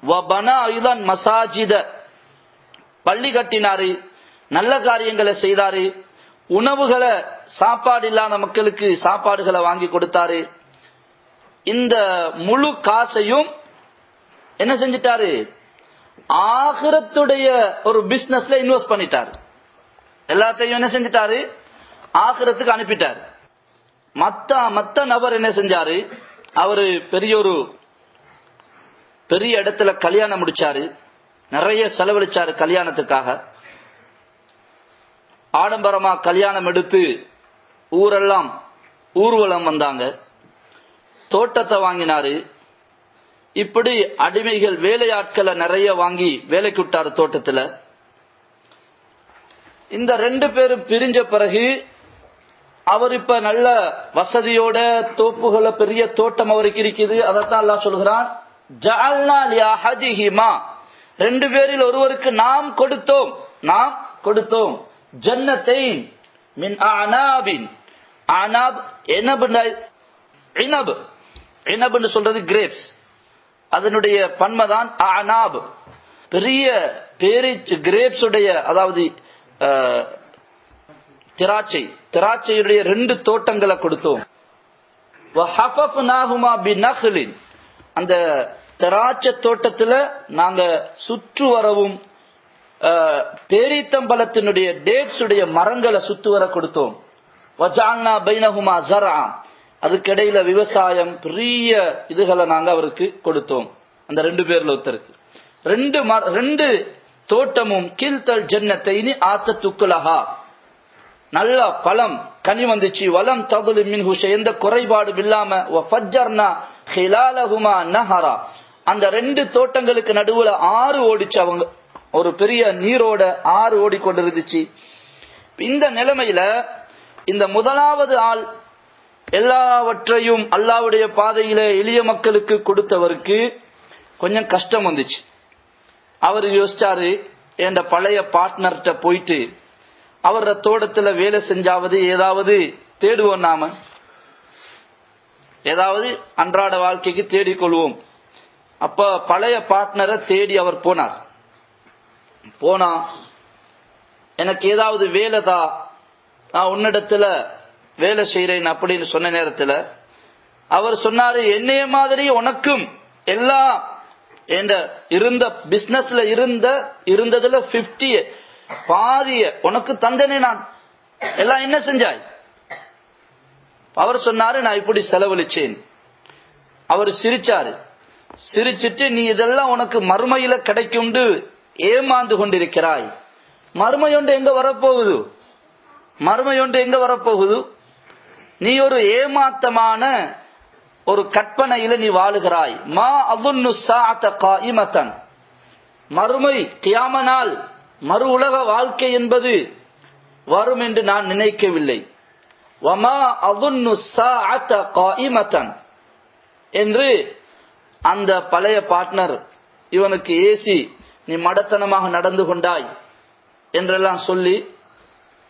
வபனா ஐதான் மசாஜித, பள்ளி கட்டினாரு, நல்ல காரியங்களை செய்தாரு. உணவுகளை, சாப்பாடு இல்லாத மக்களுக்கு சாப்பாடுகளை வாங்கி கொடுத்தாரு. இந்த முழு காசையும் என்ன செஞ்சிட்டாரு, ஆகிரத்துடைய ஒரு பிசினஸ்ல இன்வெஸ்ட் பண்ணிட்டாரு. எல்லாத்தையும் என்ன செஞ்சிட்டாரு, ஆகிரத்துக்கு அனுப்பிட்டார். மத்த நபர் என்ன செஞ்சாரு, அவரு பெரிய இடத்துல கல்யாணம் முடிச்சாரு, நிறைய செலவழிச்சாரு கல்யாணத்துக்காக. ஆடம்பரமா கல்யாணம் எடுத்து ஊரெல்லாம் ஊர்வலம் வந்தாங்க. தோட்டத்தை வாங்கினாரு. இப்படி அடிமைகள், வேலையாட்களை நிறைய வாங்கி வேலைக்கு விட்டாரு தோட்டத்துல. இந்த 2 பேரும் பிரிஞ்ச பிறகு அவர் இப்ப நல்ல வசதியோட தோப்புகளை, பெரிய தோட்டம் அவருக்கு இருக்குது. அதைத்தான் அல்லாஹ் சொல்கிறான், ஜஅல்னா லிஅஹதிஹிமா, 2 பேரில் ஒருவருக்கு நாம் கொடுத்தோம் ஜன்னத்தைன் மின் அனாபின். அனாப் இனப்னு சொல்றது கிரேப்ஸ், அதனுடைய பன்மைதான் அனாப். பெரிய பேரிச் கிரேப்ஸ் உடைய, அதாவது திராட்சையுடைய 2 தோட்டங்களை கொடுத்தோம். அந்த திராட்சை தோட்டத்துல நாங்க சுற்று வரவும் பேரித்தம்பலத்தினுடைய டேட்ஸ் உடைய மரங்களை சுத்து வர கொடுத்தோம். வஜஅல்னா பைனஹுமா ஸர்ஆ, அதுக்கிடையில விவசாயம், பெரிய இதுகளை நாங்க அவருக்கு கொடுத்தோம். அந்த 2 பேர்ல ஒருத்தருக்கு 2 தோட்டமும் கில்தல் ஜன்னத்தைனி ஆத்தத்துக்குலஹா, நல்ல பழம் கனி வந்துச்சு. வலம் தகுலு மின்ஹு, எந்த குறைபாடும் இல்லாம. வஃபஜ்ஜர்னா ஹிலாலஹுமா நஹரா, அந்த 2 தோட்டங்களுக்கு நடுவுல ஆறு ஓடிச்சு. அவங்க ஒரு பெரிய நீரோட ஆறு ஓடிக்கொண்டிருந்துச்சு. இந்த நிலைமையில இந்த முதலாவது ஆள் எல்லாவற்றையும் அல்லாஹ்வுடைய பாதையில எளிய மக்களுக்கு கொடுத்தவருக்கு கொஞ்சம் கஷ்டம் வந்துச்சு. அவர் யோசிச்சாரு, என்ற பழைய பார்ட்னர்கிட்ட போயிட்டு அவர தோட்டத்துல வேலை செஞ்சாவது ஏதாவது தேடுவோம், நாம ஏதாவது அன்றாட வாழ்க்கைக்கு தேடிக்கொள்வோம். அப்ப பழைய பார்ட்னரை தேடி அவர் போனா எனக்கு ஏதாவது வேலைதா, நான் உன்னிடத்துல வேலை செய்யறேன் அப்படின்னு சொன்ன நேரத்துல அவர் சொன்னாரு, என்னைய மாதிரி உனக்கும் எல்லாம் இருந்த பிசினஸ்ல இருந்ததுல 50 பாதிய உனக்கு தந்தனே, நான் எல்லாம் என்ன செஞ்சாய்? அவர் சொன்னாரு, நான் இப்படி செலவழிச்சேன். அவர் சிரிச்சாரு. சிரிச்சிட்டு, நீ இதெல்லாம் உனக்கு மறுமையில கிடைக்கும்னு ஏமாந்து கொண்டிருக்கிறாய். மறுமையொன்று எங்க வரப்போகுது? நீ ஒரு ஏமாத்தமான ஒரு கற்பனையில நீ வாழுகிறாய். மா அظن الساعة قائمة, மறுமை கியாம நாள், மறு உலக வாழ்க்கை என்பது வரும் என்று நான் நினைக்கவில்லை. வமா அظن الساعة قائمة என்று அந்த பழைய பார்ட்னர் இவனுக்கு ஏசி, நீ மடத்தனமாக நடந்து கொண்டாய் என்றெல்லாம் சொல்லி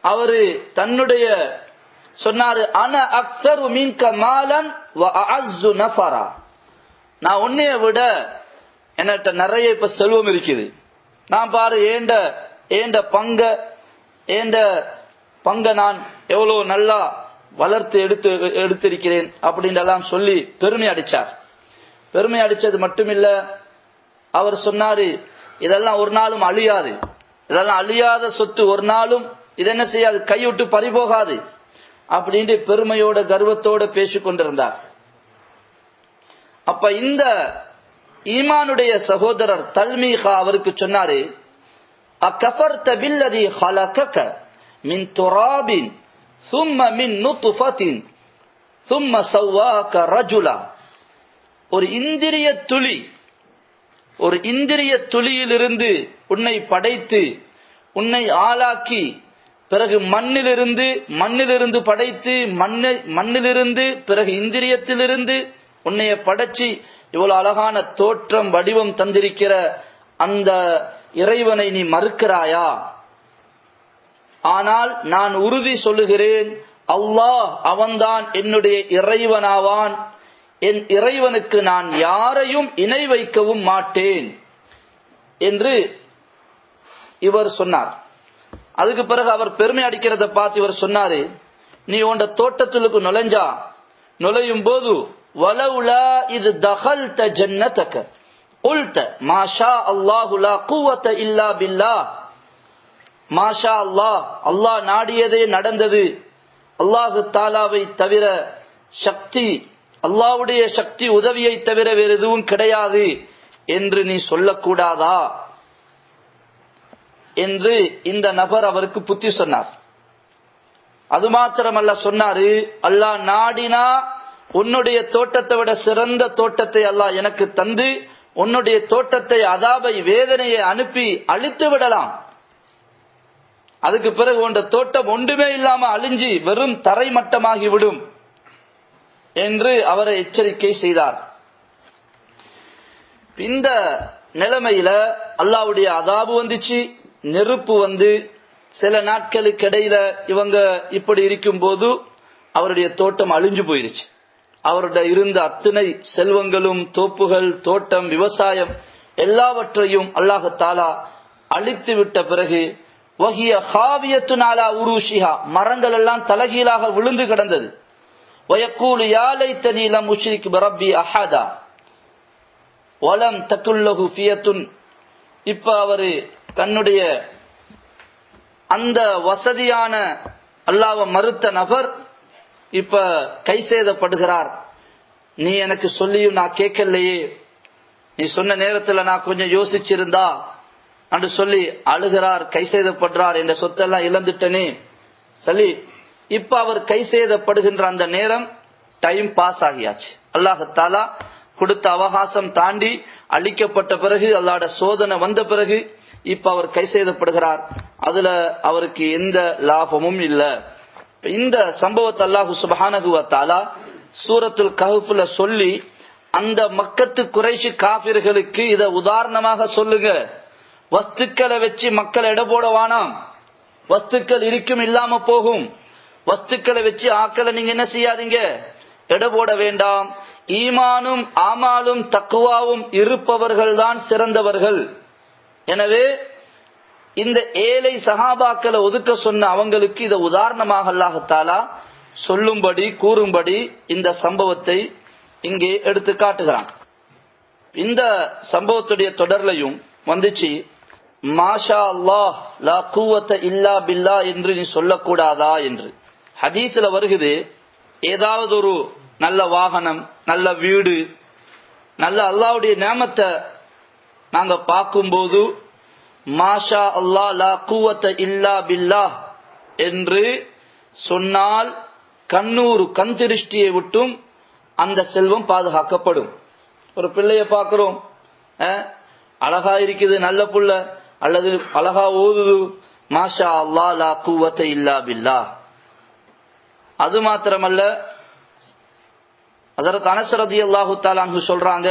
அவரு தன்னுடைய சொன்னாரு, அன அக்ஸரு மின்க மாலன் வ அஅஸ்ஸு நஃபரா, நான் உன்னைய விட என்கிட்ட நிறைய இப்ப செல்வம் இருக்குது. நான் பாரு ஏண்ட பங்க நான் எவ்வளவு நல்லா வளர்த்து எடுத்திருக்கிறேன் அப்படின்னு எல்லாம் சொல்லி பெருமை அடிச்சார். பெருமை அடிச்சது மட்டுமில்ல, அவர் சொன்னாரு, இதெல்லாம் ஒரு நாளும் அழியாது, இதெல்லாம் அழியாத சொத்து, ஒரு நாளும் இது என்ன செய்யாது, கைவிட்டு பறிபோகாது அப்படின்னு பெருமையோட கர்வத்தோட பேசிக் கொண்டிருந்தார். அப்ப இந்த ஈமானுடைய சகோதரர் தல்மீகா அவருக்கு சொன்னாரு, அகஃபர்த பில்லதி ஹலகக மின் துராபின் ثم من نطفة ثم سواك رجلا. ஒரு இந்திரிய துளியிலிருந்து உன்னை படைத்து உன்னை ஆளாக்கி, பிறகு மண்ணிலிருந்து படைத்து மண்ணிலிருந்து பிறகு இந்திரியத்திலிருந்து உன்னைய படைச்சி இவ்வளவு அழகான தோற்றம் வடிவம் தந்திருக்கிற அந்த இறைவனை நீ மறுக்கிறாயா? ஆனால் நான் உறுதி சொல்லுகிறேன், அல்லாஹ் அவன்தான் என்னுடைய இறைவனாவான். என் இறைவனுக்கு நான் யாரையும் இணை வைக்கவும் மாட்டேன் என்று இவர் சொன்னார். அதுக்கு பிறகு அவர் பெருமை அடிக்கிறத பார்த்து இவர் சொன்னாரு, நீ உண்ட தோட்டத்திலுக்கு நுழையும் போது வலவுலா இது தகல்த ஜன்னதக குல்த மாஷா அல்லாஹு லா குவத இல்லா பில்லாஹ். மாஷா அல்லாஹ், அல்லாஹ் நாடியதே நடந்தது, அல்லாஹு தாலாவை தவிர சக்தி, அல்லாஹ்வுடைய சக்தி உதவியை தவிர வேறு எதுவும் கிடையாது என்று நீ சொல்லக்கூடாதா என்று இந்த நபர் அவருக்கு புத்தி சொன்னார். அது மாத்திரமல்ல, சொன்னாரு, அல்லாஹ் நாடினா உன்னுடைய தோட்டத்தை விட சிறந்த தோட்டத்தை அல்லாஹ் எனக்கு தந்து உன்னுடைய தோட்டத்தை அதாபை வேதனையை அனுப்பி அழித்து விடலாம். அதுக்கு பிறகு உன் தோட்டம் ஒன்றுமே இல்லாம அழிஞ்சி வெறும் தரைமட்டமாகி விடும் என்று அவரை எச்சரிக்கை செய்தார். இந்த நிலைமையில அல்லாஹ்வுடைய அதாபு வந்துச்சு, நெருப்பு வந்து சில நாட்களுக்கு இடையில இவங்க இப்படி இருக்கும் போது அவருடைய தோட்டம் அழிஞ்சு போயிருச்சு. அவருடைய இருந்த அத்தனை செல்வங்களும், தோப்புகள், தோட்டம், விவசாயம் எல்லாவற்றையும் அல்லாஹ் தஆலா அழித்து விட்ட பிறகு வஹிய காவியத்துன் அலா உருஷிஹா, மரங்கள் எல்லாம் தலகீழாக விழுந்து கிடந்தது. வயக்கூலு யா லைத்தனி லம் உஷ்ரிக் பிரப்பி அஹதா வலம் தகுல்லஹு ஃபியத்துன். இப்ப அவரு தன்னுடைய அந்த வசதியான அல்லாஹ்வை மறுத்த நபர் இப்ப கை செய்தப்படுகிறார். நீ எனக்கு சொல்லியும் நான் கேட்கலையே, நீ சொன்ன நேரத்தில் நான் கொஞ்சம் யோசிச்சிருந்தா என்று சொல்லி அழுகிறார், கை செய்தப்படுறார். என்ற சொத்தெல்லாம் இழந்துட்டனே சொல்லி இப்ப அவர் கை செய்தப்படுகின்ற அந்த நேரம் டைம் பாஸ் ஆகியாச்சு. அல்லாஹ் தஆலா கொடுத்த அவகாசம் தாண்டி அழிக்கப்பட்ட பிறகு, அல்லாஹ்வுடைய சோதனை வந்த பிறகு இப்ப அவர் கை செய்தப்படுகிறார். அதுல அவருக்கு எந்த லாபமும் இல்ல. இந்த சம்பவத்தை அல்லாஹ் சுப்ஹானஹு வ தஆலா சூரத்துல் கஹ்ஃப்ல சொல்லி அந்த மக்கத்து குறைஷி காபிர்களுக்கு இத உதாரணமாக சொல்லுங்க. வஸ்துக்களை வச்சு மக்களை எடை போட வேணாம். வஸ்துக்கள் இருக்கும் இல்லாம போகும். வஸ்துக்களை வச்சு ஆக்களை நீங்க என்ன செய்யாதீங்க, எடை போட வேண்டாம். ஈமானும் ஆமாலும் தக்குவாவும் இருப்பவர்கள் தான் சிறந்தவர்கள். எனவே இந்த ஏழை சஹாபாக்களை ஒதுக்க சொன்ன அவங்களுக்கு இதை உதாரணமாக அல்லாஹ் தஆலா சொல்லும்படி கூறும்படி இந்த சம்பவத்தை இங்கே எடுத்து காட்டுகிறான். இந்த சம்பவத்துடைய தொடர்லையும் வந்துச்சு, மாஷா அல்லாஹ் லா குவத்த இல்லா பில்லா என்று நீ சொல்லக்கூடாதா என்று ஹதீஸ்ல வருகிறது. ஏதாவது ஒரு நல்ல வாகனம், நல்ல வீடு, நல்ல அல்லாஹ்வுடைய நியமத்தை நாங்க பார்க்கும்போது மாஷா அல்லாஹ் லா குவத்த இல்லா பில்லாஹ் என்று சொன்னால் கண்ணூறு கண் திருஷ்டியை விட்டும் அந்த செல்வம் பாதுகாக்கப்படும். ஒரு பிள்ளைய பார்க்கிறோம், அழகா இருக்குது, நல்ல புள்ள, அல்லது அழகா ஓதுது, மாஷா அல்லாஹ் லா குவத்த இல்லா பில்லாஹ். அது மாத்திரமல்ல, ஹஜ்ரத் அனஸ் ரலியல்லாஹு தஆலா அன்ஹு சொல்றாங்க,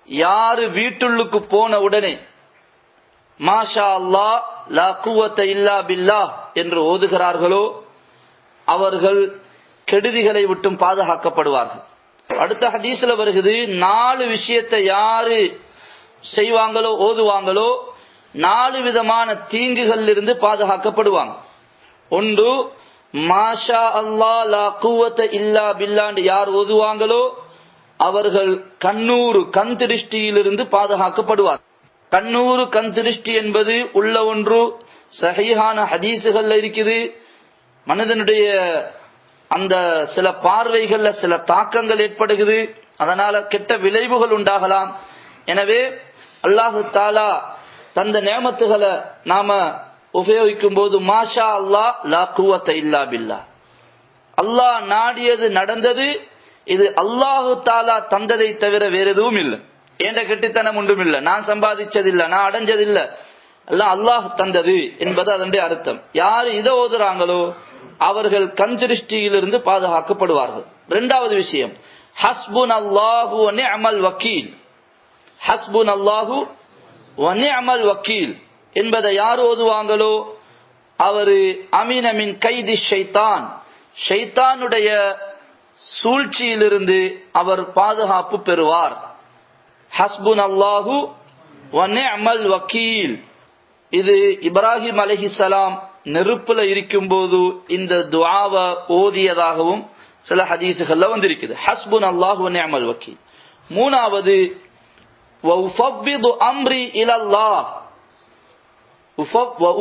யாரு வீட்டுள்ளுக்கு போன உடனே மாஷா அல்லாஹ் லா குவத்த இல்லா பில்லாஹ் என்று ஓதுகிறார்களோ அவர்கள் கெடுதிகளை விட்டும் பாதுகாக்கப்படுவார்கள். அடுத்த ஹதீஸ்ல வருகிறது, 4 விஷயத்தை யாரு செய்வாங்களோ ஓதுவாங்களோ 4 விதமான தீங்குகள் இருந்து பாதுகாக்கப்படுவாங்க. ஒன்று, மாஷா அல்லாஹ் லா குவத்த இல்லா பில்லாஹ் யார் ஓதுவாங்களோ அவர்கள் கண்ணூறு கண் திருஷ்டியிலிருந்து பாதுகாக்கப்படுவார். கண்ணூறு கண் திருஷ்டி என்பது உள்ள ஒன்று, சஹீஹான ஹதீசுகள்ல இருக்குது. மனிதனுடைய அந்த சில பார்வைகள்ல சில தாக்கங்கள் ஏற்படுகிறது. அதனால கெட்ட விளைவுகள் உண்டாகலாம். எனவே அல்லாஹு தாலா தந்த நேமத்துகளை நாம உபயோகிக்கும் போது மாஷா அல்லாஹ் லா குவத்த இல்லா பில்லா, அல்லாஹ் நாடியது நடந்தது, இது அல்லாஹு தாலா தந்ததை தவிர வேற எதுவும் இல்லை, என்ற கெட்டித்தனம் ஒன்றும் இல்லை, நான் சம்பாதிச்சதில்லை, நான் அடைஞ்சதில்லை, எல்லாம் அல்லாஹ் தந்தது என்பது அதனுடைய அர்த்தம். யாரு இதை ஓதுறாங்களோ அவர்கள் கண்திருஷ்டியிலிருந்து பாதுகாக்கப்படுவார்கள். இரண்டாவது விஷயம், ஹஸ்புன் அல்லாஹு வ நிஅமல் வக்கீல். ஹஸ்புன் அல்லாஹு வ நிஅமல் வக்கீல் என்பதை யார் ஓதுவாங்களோ அவரு அமீன மின் கைதி ஷைத்தான், ஷைத்தானுடைய சூழ்ச்சியிலிருந்து அவர் பாதுகாப்பு பெறுவார். ஹஸ்புன் அல்லாஹு வ நிஅமல் வக்கீல். இது இப்ராஹிம் அலைஹிஸ்ஸலாம் நெருப்புல இருக்கும் போது இந்த துஆவை ஓதியதாகவும் சில ஹதீசுகள்ல வந்திருக்குது. ஹஸ்புன் அல்லாஹு வ நிஅமல் வக்கீல். மூணாவது வ உஃபவ்விது அம்ரி இலல்லாஹ்.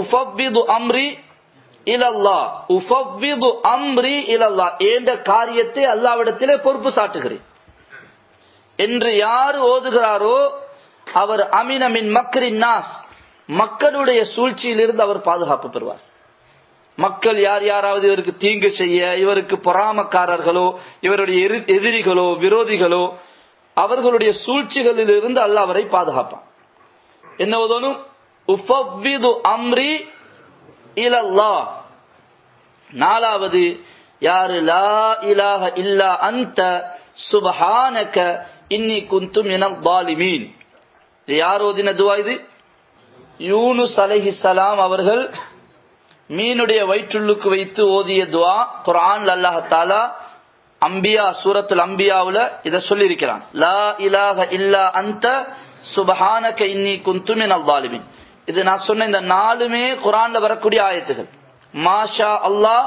உஃபவ்விது அம்ரி இலல்லாஹ். உஃபவ்விது அம்ரி இலல்லாஹ், என்ற காரியத்தை அல்லாஹ்விடத்திலே பொறுப்பு சாட்டுகிறேன் என்று யார் ஓதுகிறாரோ அவர் அமின மின் மக்ரின் நாஸ், மக்களுடைய சூழ்ச்சியிலிருந்து அவர் பாதுகாப்பு பெறுவார். மக்கள் யாராவது இவருக்கு தீங்கு செய்ய, இவருக்கு பொறாமக்காரர்களோ, இவருடைய எதிரிகளோ, விரோதிகளோ, அவர்களுடைய சூழ்ச்சிகளில் இருந்து அல்லாஹ் அவரை பாதுகாப்பான். என்ன ஓதணும்? உஃபவ்விது அம்ரி இலல்லாஹ். நாலாவது யாரு லா இலாஹ இல்லா அன்த சுப்ஹானக இன்னி குன்து மினல் ஸாலிமீன். யார் ஓதின துஆ இது? யூனுஸ் அலைஹிஸ்ஸலாம் அவர்கள் மீனுடைய வயிற்றுள்ளுக்கு வைத்து ஓதிய துஆ. குர்ஆன்ல அல்லாஹ் தஆலா அம்பியா சூரத்துல் அம்பியாவுல இத சொல்லி இருக்கிறான். லா இலாஹ இல்லா அன்த சுப்ஹானக இன்னி குன்து மினல் ஸாலிமீன். இது நான் சொன்ன இந்த நாலுமே குர்ஆன்ல வரக்கூடிய ஆயத்துகள். மாஷா அல்லாஹ்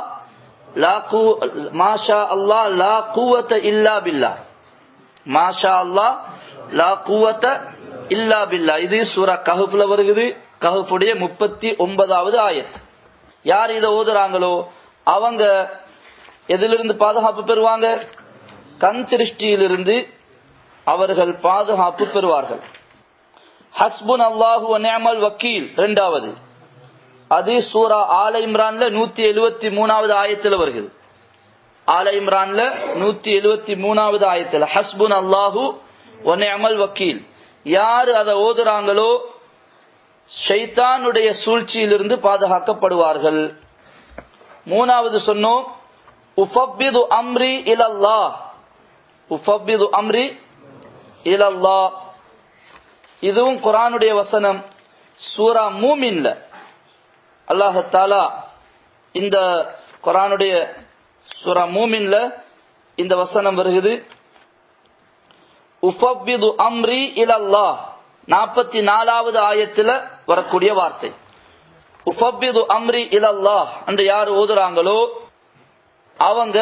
லா குவத்த இல்லா பில்லா. மாஷா அல்லாஹ் லா குவத்த இல்லா பில்லா. இது சூரா கஹ்ஃப்ல வருகிறது. கஹ்ஃபுடைய 39வது ஆயத். யார் இதை ஓதுறாங்களோ அவங்க எதிலிருந்து பாதுகாப்பு பெறுவாங்க? கண் திருஷ்டியிலிருந்து அவர்கள் பாதுகாப்பு பெறுவார்கள். ஹஸ்புன் அல்லாஹு வ நிஅமல் வக்கீல் இரண்டாவது. அது சூரா ஆல இம்ரான்ல 173வது ஆயத்துல வருகிறது. ஆல இம்ரான்ல 173வது ஆயத்துல ஹஸ்புன் அல்லாஹு வ நிஅமல் வக்கீல். யார் அதை ஓதுறாங்களோ ஷைத்தானுடைய சூழ்ச்சியிலிருந்து பாதுகாக்கப்படுவார்கள். மூணாவது சொன்னோம் உஃபவ்விது அம்ரி இலல்லாஹ். உஃபவ்விது அம்ரி இலல்லாஹ். இதுவும் குர்ஆனுடைய வசனம். சூரா மூமின்ல அல்லாஹ் தஆலா இந்த குர்ஆனுடைய சூரா மூமின்ல இந்த வசனம் வருகிறது. உஃபவ்விது அம்ரி இலல்லாஹ் 44வது ஆயத்துல வரக்கூடிய வார்த்தை. உஃபவ்விது அம்ரி இலல்லாஹ் என்று யார் ஓதுறாங்களோ அவங்க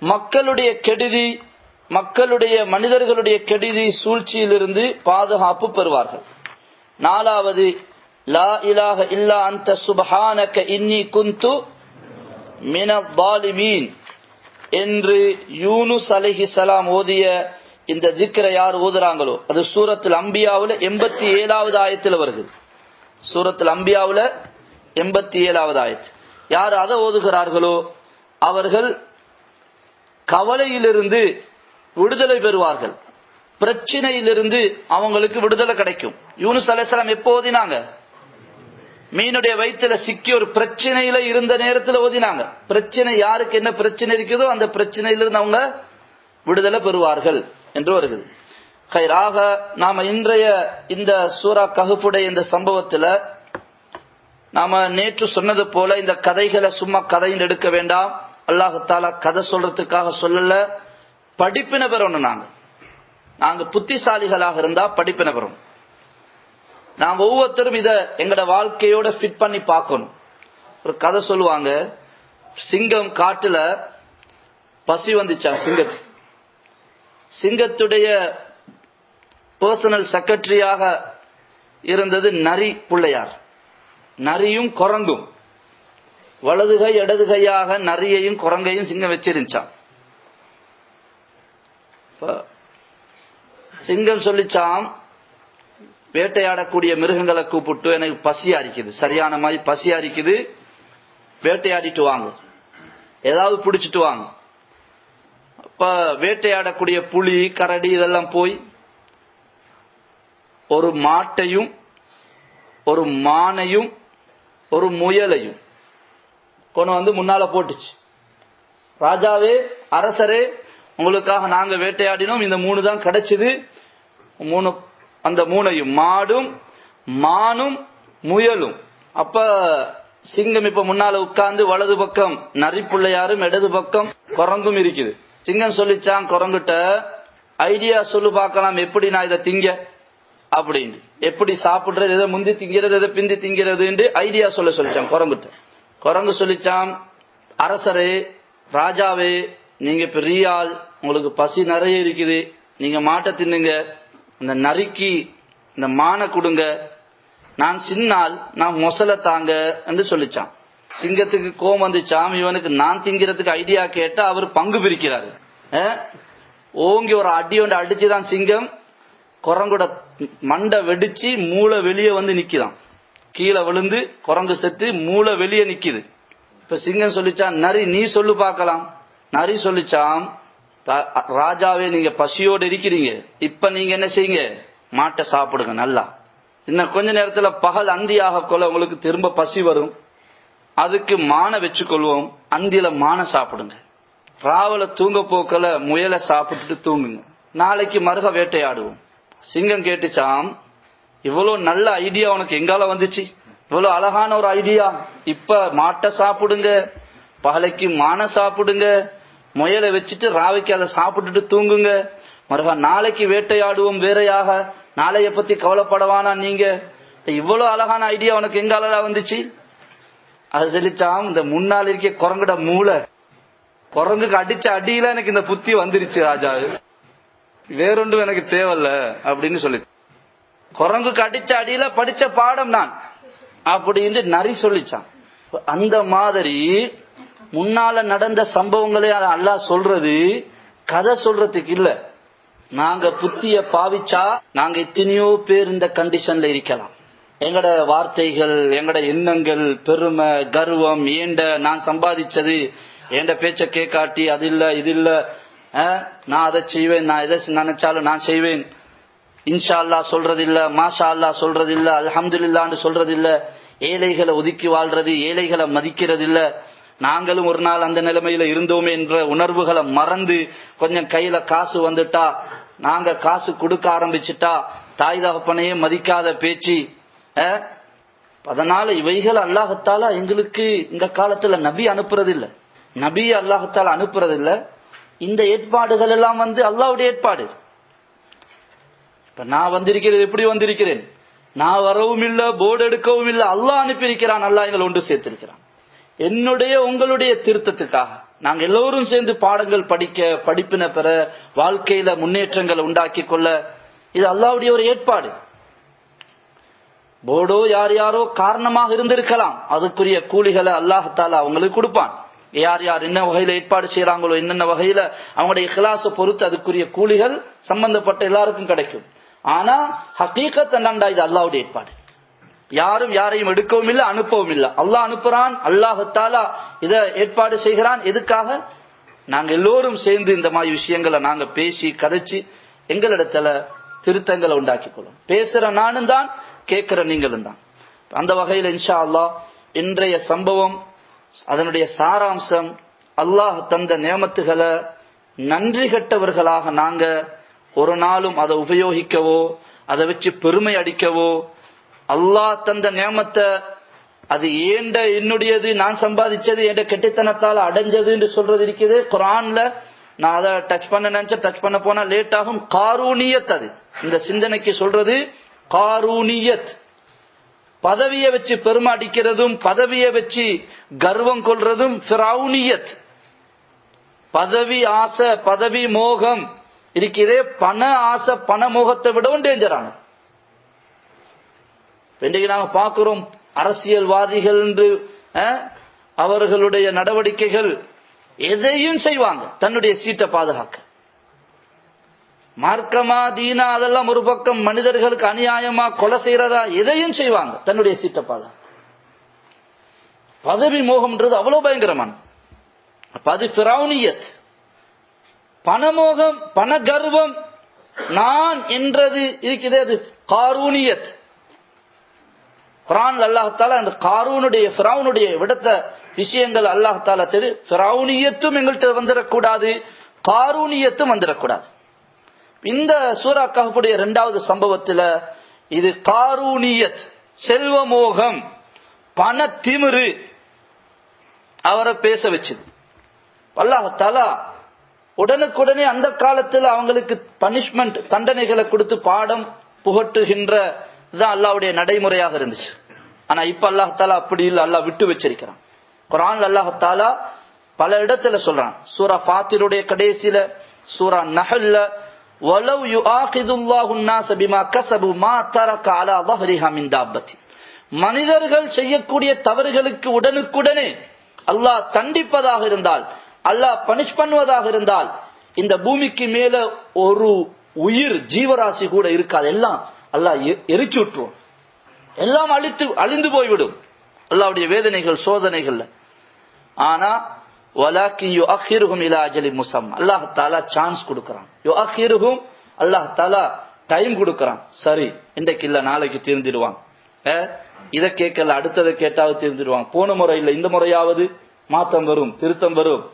மக்களுடைய கெடுதி, மக்களுடைய மனிதர்களுடைய கெடுதி சூழ்ச்சியிலிருந்து பாதுகாப்பு பெறுவார்கள். நாலாவது லா இலாஹ இல்லா அன்த சுப்ஹானக இன்னி குன்து மினல் ஸாலிமீன் என்று யூனுஸ் அலைஹிஸ்ஸலாம் ஓதிய இந்த திக்ரை யார் ஓதுறாங்களோ அது சூரத்துல் அம்பியாவுல 87வது ஆயத்துல வருகிறது. சூரத்துல் அம்பியாவுல 87வது ஆயத். யார் அதை ஓதுகிறார்களோ அவர்கள் கவலையிலிருந்து விடுதலை பெறுவார்கள். பிரச்சனையிலிருந்து அவங்களுக்கு விடுதலை கிடைக்கும். யூனுஸ் அலைஹிஸ்ஸலாம் எப்போ ஓதினாங்க? மீனுடைய வயிற்றுல சிக்கி ஒரு பிரச்சனையில இருந்த நேரத்தில் ஓதினாங்க. பிரச்சனை யாருக்கு என்ன பிரச்சனை இருக்குதோ அந்த பிரச்சனையிலிருந்து அவங்க விடுதலை பெறுவார்கள் என்று வருகிறது. கைராக நாம இன்றைய இந்த சூரா கஹ்ஃபுடைய இந்த சம்பவத்துல நாம நேற்று சொன்னது போல இந்த கதைகளை சும்மா கதைன்னு எடுக்க வேண்டாம். அல்லாஹ் தஆலா கதை சொல்றதுக்காக சொல்லல, படிப்பினை பெறணும். நாங்க புத்திசாலிகளாக இருந்தா படிப்பினை பெறணும். நாம் ஒவ்வொருத்தரும் இத எங்கட வாழ்க்கையோட ஃபிட் பண்ணி பார்க்கணும். ஒரு கதை சொல்லுவாங்க, சிங்கம் காட்டுல பசி வந்துச்சா சிங்கத்து. சிங்கத்துடைய பர்சனல் செக்ரட்டரியாக இருந்தது நரி பிள்ளையார். நரியும் குரங்கும் வலதுகை இடதுகையாக நரியையும் குரங்கையும் சிங்கம் வச்சிருந்துச்சான். சிங்கம் சொல்லிச்சாம், வேட்டையாடக்கூடிய மிருகங்களை கூப்பிட்டு, எனக்கு பசியா இருக்குது, சரியான மாதிரி பசியா இருக்குது, வேட்டையாடிட்டு வாங்க, ஏதாவது பிடிச்சிட்டு வாங்க. அப்ப வேட்டையாடக்கூடிய புலி கரடி இதெல்லாம் போய் ஒரு மாட்டையும் ஒரு மானையும் ஒரு முயலையும் கொண்டு வந்து முன்னால போட்டுச்சு. ராஜாவே, அரசரே, உங்களுக்காக நாங்க வேட்டையாடினோம், இந்த 3 தான் கிடைச்சது. அந்த 3ஐயும், மாடும் மானும் முயலும். அப்ப சிங்கம் இப்ப முன்னால உட்கார்ந்து, வலது பக்கம் நரிப்புள்ளையாரும் இடது பக்கம் குரங்கும் இருக்குது. சிங்கம் சொல்லிச்சான் குரங்கிட்ட, ஐடியா சொல்லு பார்க்கலாம், எப்படி நான் இதை திங்க அப்படின்னு, எப்படி சாப்பிடுறது, எதை முந்தி திங்கிறது எதை பிந்தி திங்கிறது ஐடியா சொல்லிச்சான் குரங்கிட்ட. குரங்கு சொல்லிச்சான், அரசரே, ராஜாவே, நீங்க பெரிய ஆள், உங்களுக்கு பசி நிறைய இருக்குது, நீங்க மாட்டை தின்னுங்க, இந்த நரிக்கு இந்த மானை கொடுங்க, நான் சின்னால், நான் மொசல தாங்க என்று சொல்லிச்சான். சிங்கத்துக்கு கோபம் வந்துச்சாம், இவனுக்கு நான் திங்கிறதுக்கு ஐடியா கேட்டா அவர் பங்கு பிரிக்கிறாரு. ஓங்கி ஒரு அடி ஒன்று அடிச்சுதான் சிங்கம் குரங்கோட மண்டை வெடிச்சு மூளை வெளியே வந்து நிக்குதான். கீழே விழுந்து குரங்கு செத்து மூளை வெளியே நிக்குது. இப்ப சிங்கம் சொல்லிச்சான், நரி நீ சொல்லு பார்க்கலாம். நரி சொல்லிச்சாம், ராஜாவே, நீங்க பசியோடு இருக்கிறீங்க, இப்ப நீங்க என்ன செய்யுங்க, மாட்டை சாப்பிடுங்க நல்லா, இன்னும் கொஞ்ச நேரத்துல பகல் அந்தியாக கொள்ள உங்களுக்கு திரும்ப பசி வரும், அதுக்கு மானை வச்சு கொள்வோம், அந்தியில மானை சாப்பிடுங்க, ராவல தூங்க போக்கல முயலை சாப்பிட்டுட்டு தூங்குங்க, நாளைக்கு மருக வேட்டையாடுவோம். சிங்கம் கேட்டுச்சாம், இவ்வளவு நல்ல ஐடியா உனக்கு எங்கால வந்துச்சு, இவ்வளவு அழகான ஒரு ஐடியா, இப்ப மாட்டை சாப்பிடுங்க, பகலைக்கு மானை சாப்பிடுங்க, முயலை வச்சுட்டு ராவைக்கு அதை சாப்பிட்டுட்டு தூங்குங்க, மருகா நாளைக்கு வேட்டையாடுவோம் வேறையாக, நாளைய பத்தி கவலைப்படவானா நீங்க, இவ்வளவு அழகான ஐடியா உனக்கு எங்கால வந்துச்சு. அது சொல்லிச்சாம், இந்த முன்னால் இருக்க குரங்குட மூளை, குரங்குக்கு அடிச்ச அடியில எனக்கு இந்த புத்தி வந்துருச்சு ராஜா, வேறொன்றும் எனக்கு தேவையில்ல அப்படின்னு சொல்லி, குரங்குக்கு அடிச்ச அடியில படிச்ச பாடம் நான் அப்படின்னு நரி சொல்லிச்சான். அந்த மாதிரி முன்னால நடந்த சம்பவங்களே அல்லாஹ் சொல்றது கதை சொல்றதுக்கு இல்ல. நாங்க புத்திய பாவிச்சா நாங்க எத்தனையோ பேர் இந்த கண்டிஷன்ல இருக்கலாம். எங்கட வார்த்தைகள், எங்கட எண்ணங்கள், பெருமை, கர்வம், ஏண்ட நான் சம்பாதிச்சது, ஏண்ட பேச்ச கேட்காட்டி அது இல்ல இது இல்ல, நான் அதை செய்வேன், நான் எதை நினைச்சாலும் நான் செய்வேன், இன்ஷா அல்லா சொல்றது இல்ல, மாஷா அல்லா சொல்றது இல்ல, அல்ஹம்துலில்லாஹ்னு சொல்றது இல்ல, ஏழைகளை ஒதுக்கி வாழ்றது, ஏழைகளை மதிக்கிறது இல்ல, நாங்களும் ஒரு நாள் அந்த நிலைமையில இருந்தோமே என்ற உணர்வுகளை மறந்து கொஞ்சம் கையில காசு வந்துட்டா நாங்க காசு கொடுக்க ஆரம்பிச்சுட்டா தாய் தகப்பனையே மதிக்காத பேச்சு. அதனால இவைகள் அல்லாஹத்தால எங்களுக்கு இந்த காலத்துல நபி அனுப்புறது இல்ல, நபி அல்லாஹத்தால அனுப்புறது இல்ல. இந்த ஏற்பாடுகள் எல்லாம் அல்லாஹ்வுடைய ஏற்பாடு. இப்ப நான் வந்திருக்கிறது எப்படி வந்திருக்கிறேன், நான் வரவும் இல்ல, போர்டு எடுக்கவும் இல்ல, அல்லாஹ் அனுப்பியிருக்கிறான், அல்லாஹ் எங்களை ஒன்று சேர்த்திருக்கிறான். என்னுடைய உங்களுடைய திருத்தத்துக்காக நாங்க எல்லோரும் சேர்ந்து பாடங்கள் படிக்க, படிப்பினை பெற, வாழ்க்கையில முன்னேற்றங்களை உண்டாக்கி கொள்ள, இது அல்லாஹ்வுடைய ஒரு ஏற்பாடு. போர்டோ யார் யாரோ காரணமாக இருந்திருக்கலாம், அதுக்குரிய கூலிகளை அல்லாஹ்தாலா அவங்களுக்கு கொடுப்பான். யார் யார் என்ன வகையில ஏற்பாடு செய்யறாங்களோ, என்னென்ன வகையில அவங்களுடைய இஹ்லாஸை பொறுத்து அதுக்குரிய கூலிகள் சம்பந்தப்பட்ட எல்லாருக்கும் கிடைக்கும். ஆனா ஹகீகத் என்னண்டா, இது அல்லாஹ்வுடைய ஏற்பாடு. யாரும் யாரையும் எடுக்கவும் இல்லை, அனுப்பவும் இல்லை. அல்லாஹ் அனுப்புறான், அல்லாஹ் தஆலா இத ஏற்பாடு செய்கிறான். எதுக்காக? நாங்க எல்லோரும் சேர்ந்து இந்த மாதிரி விஷயங்களை நாங்க பேசி கதைச்சு எங்களிடத்துல திருத்தங்களை உண்டாக்கி கொள்ளும். பேசுற நானும் தான், கேட்கிற நீங்களும் தான். அந்த வகையில் இன்ஷா அல்லாஹ் இன்றைய சம்பவம், அதனுடைய சாராம்சம், அல்லாஹ் தந்த நியமத்துகளை நன்றி கட்டவர்களாக நாங்க ஒரு நாளும் அதை உபயோகிக்கவோ, அதை வச்சு பெருமை அடிக்கவோ, அல்லாஹ் தந்த நியமத்தை அது ஏண்ட என்னுடையது, நான் சம்பாதிச்சது, என்ற கெட்டித்தனத்தால் அடைஞ்சது என்று சொல்றது இருக்குது குர்ஆன்ல. நான் அதை டச் பண்ண நினைச்சா டச் பண்ண போனா லேட் ஆகும். காரூனியத், அது இந்த சிந்தனைக்கு சொல்றது காரூனியத். பதவியை வச்சு பெருமை அடிக்கிறதும், பதவியை வச்சு கர்வம் கொள்றதும் ஃபிரௌனியத். பதவி ஆசை, பதவி மோகம் இருக்கிறே, பண ஆசை, பண மோகத்தை விடவும் டேஞ்சரான. இன்றைக்கு நாங்க பார்க்கிறோம், அரசியல்வாதிகள் என்று அவர்களுடைய நடவடிக்கைகள் எதையும் செய்வாங்க தன்னுடைய சீட்டை பாதுகாக்க. மார்க்கமா தீனா அதெல்லாம் ஒரு பக்கம், மனிதர்களுக்கு அநியாயமா கொலை செய்யறதா எதையும் செய்வாங்க தன்னுடைய சீட்டப்பாதான். பதவி மோகம்ன்றது அவ்வளவு பயங்கரமான. அது ஃபிரௌனியத், பணமோகம், பண கர்வம், நான் என்றது இருக்குது, அது காரூனியத். குர்ஆன்ல அல்லாஹ் தஆலா அந்த காரூனுடைய ஃபிரௌனுடைய விடத்த விஷயங்கள் அல்லாஹ் தஆலா ஃபிரௌனியத்தும் எங்கள்கிட்ட வந்துடக்கூடாது, காரூனியத்தும் வந்துடக்கூடாது. இந்த சூரா கஹ்ஃபுடைய 2வது சம்பவத்துல இது காரூனியத், செல்வமோகம், பண திமிரு அவரை பேச வச்சது. அல்லாஹ் தஆலா உடனுக்குடனே அந்த காலத்துல அவங்களுக்கு பனிஷ்மெண்ட், தண்டனைகளை கொடுத்து பாடம் புகட்டுகின்ற தான் அல்லாஹ்வுடைய நடைமுறையாக இருந்துச்சு. ஆனா இப்ப அல்லாஹ் தஆலா அப்படி இல்ல, அல்லாஹ் விட்டு வச்சிருக்கிறான். குர்ஆன்ல அல்லாஹ் தஆலா பல இடத்துல சொல்றான். சூரா ஃபாத்திருடைய கடைசியில, சூரா நஹல்ல, வலவ் யுஆகிதுல்லாஹு الناس بما كسبوا ما ترك على ظهرها من دابة. மனிதர்கள் செய்யக்கூடிய தவறுகளுக்கு உடனுக்குடனே அல்லாஹ் தண்டிப்பதாக இருந்தால், அல்லாஹ் பனிஷ் பண்ணுவதாக இருந்தால், இந்த பூமிக்கு மேல ஒரு உயிர் ஜீவராசி கூட இருக்காது. எல்லாம் அல்லாஹ் எரிச்சு விட்டுருவோம், எல்லாம் அழிந்து போய்விடும் அல்லாஹ்வுடைய வேதனைகள் சோதனைகள்ல. ஆனா வலாக்கின் யுஅக்கிருஹும் இலா அஜலின் முஸம்மா, அல்லாஹ் தஆலா சான்ஸ் கொடுக்கறான். யுஅக்கிருஹும், அல்லாஹ் தஆலா டைம் கொடுக்கறான். சரி, இன்றைக்கு இல்ல நாளைக்கு தீர்ந்திடுவான், இத கேட்கல அடுத்ததை கேட்டாவது தீர்ந்திடுவான், போன முறை இல்ல இந்த முறையாவது மாற்றம் வரும், திருத்தம் வரும்.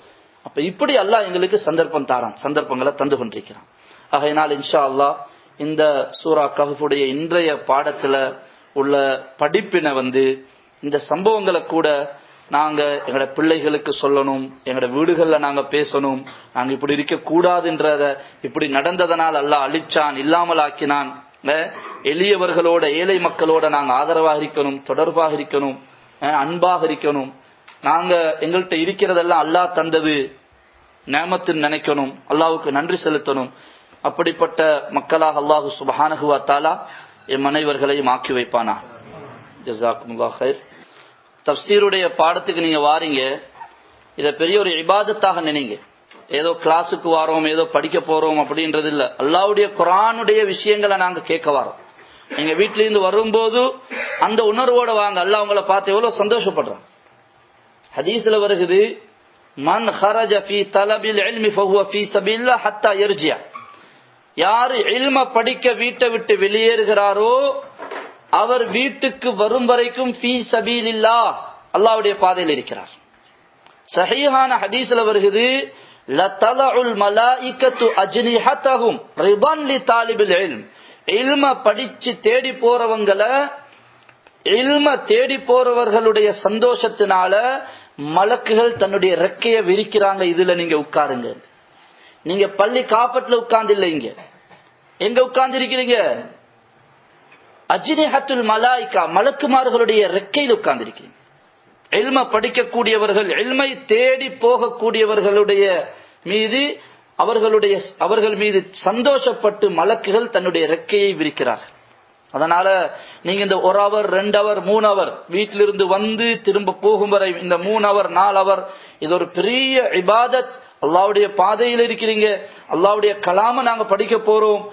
அப்ப இப்படி அல்லாஹ் எங்களுக்கு சந்தர்ப்பம் தாரான், சந்தர்ப்பங்களை தந்து கொண்டிருக்கிறான். ஆகையினால் இன்ஷா அல்லாஹ் இந்த சூரா கஹ்ஃபுடைய இன்றைய பாடத்துல உள்ள படிப்பினை இந்த சம்பவங்களை கூட நாங்க எங்கட பிள்ளைகளுக்கு சொல்லணும், எங்கட வீடுகள்ல நாங்க பேசணும். நாங்க இப்படி இருக்க கூடாதுன்றத, இப்படி நடந்ததனால் அல்லாஹ் அழிச்சான், இல்லாமல் ஆக்கினான். எளியவர்களோட, ஏழை மக்களோட நாங்க ஆதரவாக இருக்கணும், தொடர்பாக இருக்கணும், அன்பாக இருக்கணும். நாங்க எங்கள்கிட்ட இருக்கிறதெல்லாம் அல்லாஹ் தந்தது நியமத்துன்னு நினைக்கணும், அல்லாஹ்வுக்கு நன்றி செலுத்தணும். அப்படிப்பட்ட மக்களாக அல்லாஹ் சுப்ஹானஹு வ தஆலா எம் அனைவர்களையும் ஆக்கி வைப்பானா. ஜஸாக்குமுல்லாஹ் கைர். தஃப்சீருடைய பாடத்துக்கு நீங்க வாரீங்க, இத பெரிய ஒரு இபாதத்தாக நினைங்க. ஏதோ கிளாஸுக்கு வாரோம், ஏதோ படிக்க போறோம் அப்படின்றது இல்ல. அல்லாஹ்வுடைய குர்ஆனுடைய விஷயங்களை நாங்க கேட்க வரோம். நீங்க வீட்ல இருந்து வரும்போது அந்த உணர்வோட வாங்க. அல்லாஹ் உங்களை பார்த்து எவ்வளவு சந்தோஷப்படுறான். ஹதீஸ்ல வருகிறது, மன் ஹரஜ ஃபீ தலபில் இல்மி ஃபஹுவ ஃபீ சபீலில்லாஹ் ஹத்தா யர்ஜிஅ. யார் இல்ம படிக்க வீட்டை விட்டு வெளியேறுகிறாரோ அவர் வீட்டுக்கு வரும் வரைக்கும் ஃபீ சபீலில்லாஹ், அல்லாஹ்வுடைய பாதையில் இருக்கிறார். சஹீஹான ஹதீஸ்ல வருகிறது, லதலஉல் மலாயிகத்து அஜ்னிஹதஹும் ரிதான் லிதாலிபில் இல்ம். இல்ம படிச்சு தேடி போறவங்களை, இல்ம தேடி போறவர்களுடைய சந்தோஷத்தினால மலக்குகள் தன்னுடைய ரெக்கையை விரிக்கிறாங்க. இதுல நீங்க உட்காருங்க. நீங்க பள்ளி காப்பட்ல உட்கார்ந்து இல்லைங்க, எங்க உட்கார்ந்து இருக்கிறீங்க? அஜ்னிஹத்துல் மலாயிகா, மலக்குமார்களுடைய ரெக்கையில் உட்கார்ந்து இருக்கிறீங்க. இல்ம படிக்கக்கூடியவர்கள், இல்மை தேடி போகக்கூடியவர்களுடைய மீது, அவர்கள் மீது சந்தோஷப்பட்டு மலக்குகள் தன்னுடைய ரெக்கையை விரிக்கிறார்கள். அதனால நீங்க இந்த 1 ஹவர் 2 ஹவர் 3 ஹவர் வீட்டிலிருந்து வந்து திரும்ப போகும் வரை இந்த 3 ஹவர் 4 ஹவர் இது ஒரு பெரிய இபாதத். அல்லாஹ்வுடைய பாதையில் இருக்கிறீங்க, அல்லாஹ்வுடைய கலாம நாங்க படிக்க போறோம்.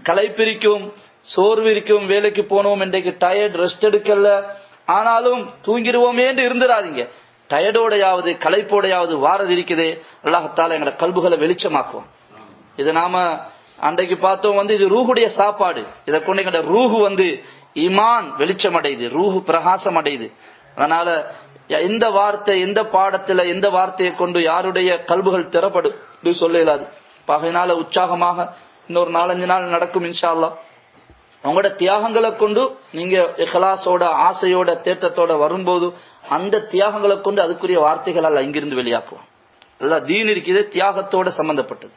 களைப்பிரிக்கும், சோர்வு இருக்கும், வேலைக்கு போனோம், இன்றைக்கு டயர்ட், ரெஸ்ட் எடுக்கல, ஆனாலும் தூங்கிடுவோமே என்று இருந்துடாதீங்க. டயர்டோடையாவது களைப்போடையாவது வாரது இருக்குது. அல்லாஹ் தஆலா எங்களோட கல்புகளை வெளிச்சமாக்குவோம். இது நாம அன்றைக்கு பார்த்தோம், இது ரூஹுடைய சாப்பாடு. இதை கொண்டு எங்களோட ரூஹு ஈமான் வெளிச்சம் அடையுது, ரூஹு பிரகாசம் அடையுது. அதனால எந்த வார்த்தை, எந்த பாடத்துல எந்த வார்த்தையை கொண்டு யாருடைய கல்புகள் திறப்படு சொல்ல இயலாது. பகையினால உற்சாகமாக இன்னொரு 4-5 நாள் நடக்கும் இன்ஷா அல்லாஹ். உங்களோட தியாகங்களை கொண்டு நீங்க இஹ்லாஸோட, ஆசையோட, தேட்டத்தோட வரும்போது அந்த தியாகங்களை கொண்டு அதுக்குரிய வார்த்தைகள் அல்ல இங்கிருந்து வெளியாக்குவோம். எல்லாம் தீன் இருக்குது, தியாகத்தோட சம்பந்தப்பட்டது.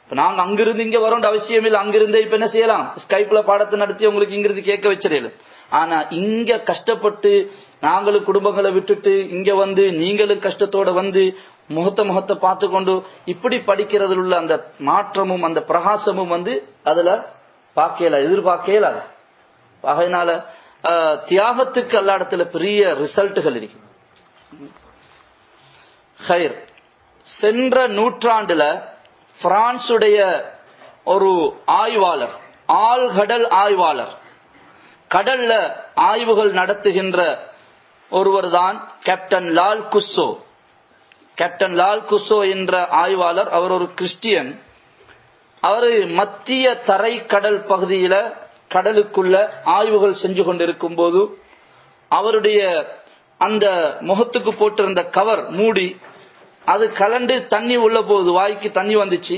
நாங்க அங்கிருந்து இங்க வரோம் அவசியம் இல்லை. அங்கிருந்தே இப்ப என்ன செய்யலாம், ஸ்கைப்ல பாடத்தை நடத்தி உங்களுக்கு இங்கிருந்து கேட்க வச்சிடலாம். ஆனா இங்க கஷ்டப்பட்டு நாங்களும் குடும்பங்களை விட்டுட்டு இங்க நீங்களும் கஷ்டத்தோட முகத்தை பார்த்து கொண்டு இப்படி படிக்கிறதுல உள்ள அந்த மாற்றமும் அந்த பிரகாசமும் அதுல பார்க்கல, எதிர்பார்க்கல. அதனால தியாகத்துக்கு எல்லா இடத்துல பெரிய ரிசல்ட்டுகள் இருக்கு. சென்ற நூற்றாண்டுல பிரான்சுடைய ஒரு ஆய்வாளர், ஆழ்கடல் ஆய்வாளர், கடல்ல ஆய்வுகள் நடத்துகின்ற ஒருவர் தான் கேப்டன் லால் குஸ்ஸோ. கேப்டன் லால் குஸ்ஸோ என்ற ஆய்வாளர், அவர் ஒரு கிறிஸ்டியன். அவர் மத்திய தரை கடல் பகுதியில கடலுக்குள்ள ஆய்வுகள் செஞ்சு கொண்டிருக்கும் போது அவருடைய அந்த முகத்துக்கு போட்டிருந்த கவர் மூடி அது கலண்டு தண்ணி உள்ள போகுது, வாய்க்கு தண்ணி வந்துச்சு.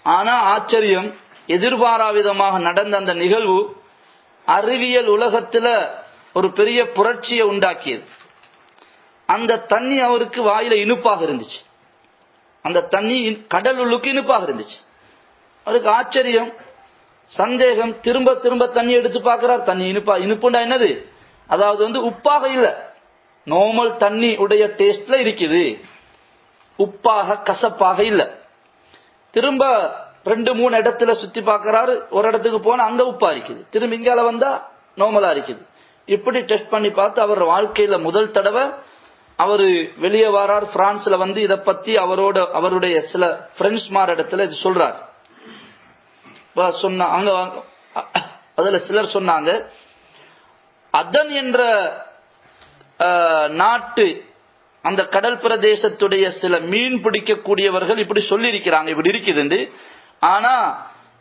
ஆனா ஆச்சரியம், எதிர்பாராவிதமாக நடந்த அந்த நிகழ்வு அறிவியல் உலகத்துல ஒரு பெரிய புரட்சியை உண்டாக்கியது. அந்த தண்ணி அவருக்கு வாயில இனிப்பாக இருந்துச்சு. அந்த தண்ணி கடலுக்கு இனிப்பாக இருந்துச்சு. அவருக்கு ஆச்சரியம், சந்தேகம். திரும்ப திரும்ப தண்ணி எடுத்து பார்க்கிறார். தண்ணி இனிப்புண்டா என்னது? அதாவது உப்பாக இல்ல, நார்மல் தண்ணி உடைய டேஸ்ட்ல இருக்குது, உப்பாக கசப்பாக இல்ல. திரும்ப 2-3 இடத்துல சுத்தி பார்க்கிறாரு. ஒரு இடத்துக்கு போனா அங்க உப்பா இருக்குது, திரும்ப இங்கால வந்தா நார்மலா இருக்குது. இப்படி டெஸ்ட் பண்ணி பார்த்து அவர் வாழ்க்கையில முதல் தடவை அவரு வெளியே வரார். பிரான்ஸ்ல இத பத்தி அவருடைய சில பிரெண்ட்ஸ் மார் இடத்துல இது சொல்றார். சொன்னாங்க, அதுல சிலர் சொன்னாங்க, அதன் என்ற நாட்டு அந்த கடல் பிரதேசத்துடைய சில மீன் பிடிக்கக்கூடியவர்கள் இப்படி சொல்லி இருக்கிறாங்க, இப்படி இருக்குது. ஆனா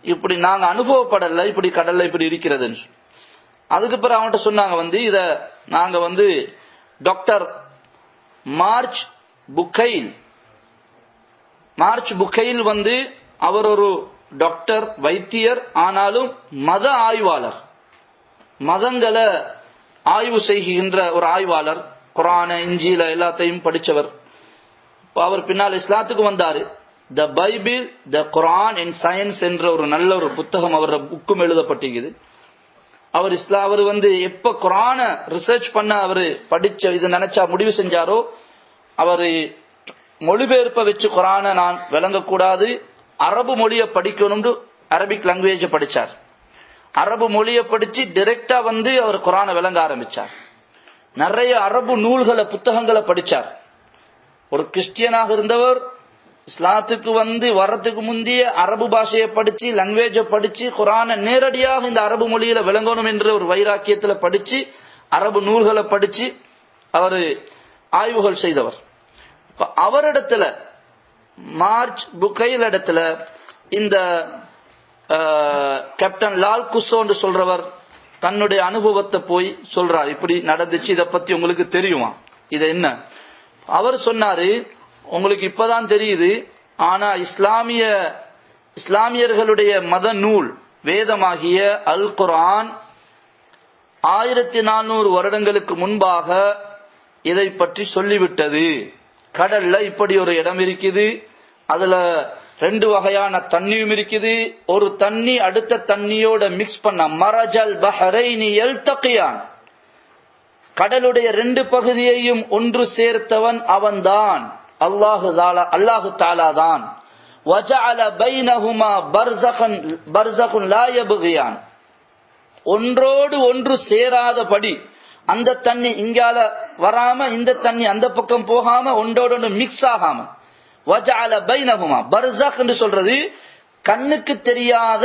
இப்படி நாங்க அனுபவப்படல, இப்படி கடல்ல இப்படி இருக்கிறதுன்னு. அதுக்கு பிறகு அவன்கிட்ட சொன்னாங்க, இத நாங்க டாக்டர் மார்ச் புக்கைல் அவர் ஒரு டாக்டர், வைத்தியர், ஆனாலும் மத ஆய்வாளர், மதங்களை ஆய்வு செய்கின்ற ஒரு ஆய்வாளர். குர்ஆன், இன்ஜீல எல்லாத்தையும் படிச்சவர். அவர் பின்னால் இஸ்லாத்துக்கு வந்தாரு. The Bible, the Quran and science என்ற ஒரு நல்ல ஒரு புத்தகம் அவர் புக்கும் எழுதப்பட்டிருக்குது. அவர் எப்ப குர்ஆன ரிசர்ச் பண்ண அவரு படிச்ச இது நினைச்சா முடிவு செஞ்சாரோ, அவரு மொழிபெயர்ப்ப வச்சு குர்ஆன நான் விளங்கக்கூடாது, அரபு மொழியை படிக்கணும்னு அரபிக் லாங்குவேஜ் படிச்சார். அரபு மொழியை படிச்சு டைரக்டா அவர் குர்ஆன விளங்க ஆரம்பிச்சார். நிறைய அரபு நூல்களை, புத்தகங்களை படிச்சார். ஒரு கிறிஸ்டியனாக இருந்தவர் இஸ்லாத்துக்கு வர்றதுக்கு முந்தைய அரபு பாஷையை படிச்சு, லாங்குவேஜ படிச்சு, குர்ஆன நேரடியாக இந்த அரபு மொழியில விளங்கணும் என்ற ஒரு வைராக்கியத்துல படிச்சு, அரபு நூல்களை படிச்சு அவரு ஆய்வுகள் செய்தவர். அவரிடத்துல, மார்ச் புக்கைல் இடத்துல இந்த கேப்டன் லால் குஸ்ஸோ சொல்றவர் தன்னுடைய அனுபவத்தை போய் சொல்றார். இப்படி நடந்துச்சு, இத பத்தி உங்களுக்கு தெரியுமா, இது என்ன? அவர் சொன்னாரு, உங்களுக்கு இப்பதான் தெரியுது, ஆனா இஸ்லாமியர்களுடைய மத நூல் வேதமாகிய அல் குர்ஆன் 1400 வருடங்களுக்கு முன்பாக இதை பற்றி சொல்லிவிட்டது. கடல்ல இப்படி ஒரு இடம் இருக்குது, அதுல 2 வகையான தண்ணியும் இருக்குது. ஒரு தண்ணி அடுத்த தண்ணியோட மிக்ஸ் பண்ண மரஜல் பஹரைனி யல்தகியான், கடலுடைய 2 பகுதியையும் ஒன்று சேர்த்தவன் அவன்தான், அல்லாஹு தஆலா தான். வஜஅல பைனஹுமா பர்ஸகன் லா யப்கியான், ஒன்றோடு ஒன்று சேராதபடி, அந்த தண்ணி இங்கால வராம இந்த தண்ணி அந்த பக்கம் போகாம ஒன்றோடு ஒன்று மிக்ஸ் ஆகாம, வஜஅல பைனஹுமா பர்ஸக் என்று சொல்றது கண்ணுக்கு தெரியாத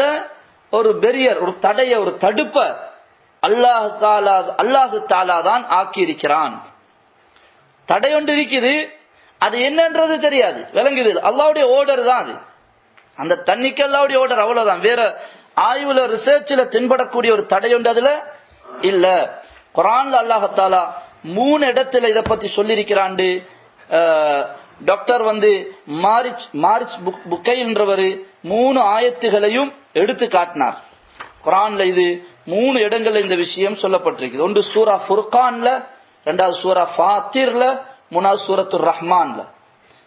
ஒரு பெரியர், ஒரு தடைய, ஒரு தடுப்ப அல்லாஹு தஆலா தான் ஆக்கி இருக்கிறான். தடை ஒன்று இருக்குது, அது என்னன்றது தெரியாது, விளங்குது, அல்லாஹ்வுடைய ஆர்டர் தான் அது. அந்த தண்ணிக்கு அல்லாஹ்வுடைய ஆர்டர், அவ்வளவுதான். வேற ஆய்வுல ரிசர்ச்ல தென்படக்கூடிய ஒரு தடை ஒன்று அதுல இல்ல. குர்ஆன்ல அல்லாஹ் தஆலா 3 இடத்துல இத பத்தி சொல்லியிருக்கிறான். டாக்டர் மாரிச் புக்கை என்றவர் 3 ஆயத்துகளையும் எடுத்து காட்டினார். குர்ஆன்ல இது 3 இடங்கள்ல இந்த விஷயம் சொல்லப்பட்டிருக்கு. ஒன்று சூரா ஃபுர்கான்ல, 2வது சூரா ஃபாத்திர்ல, 3வது சூரத்துர் ரஹ்மான்ல.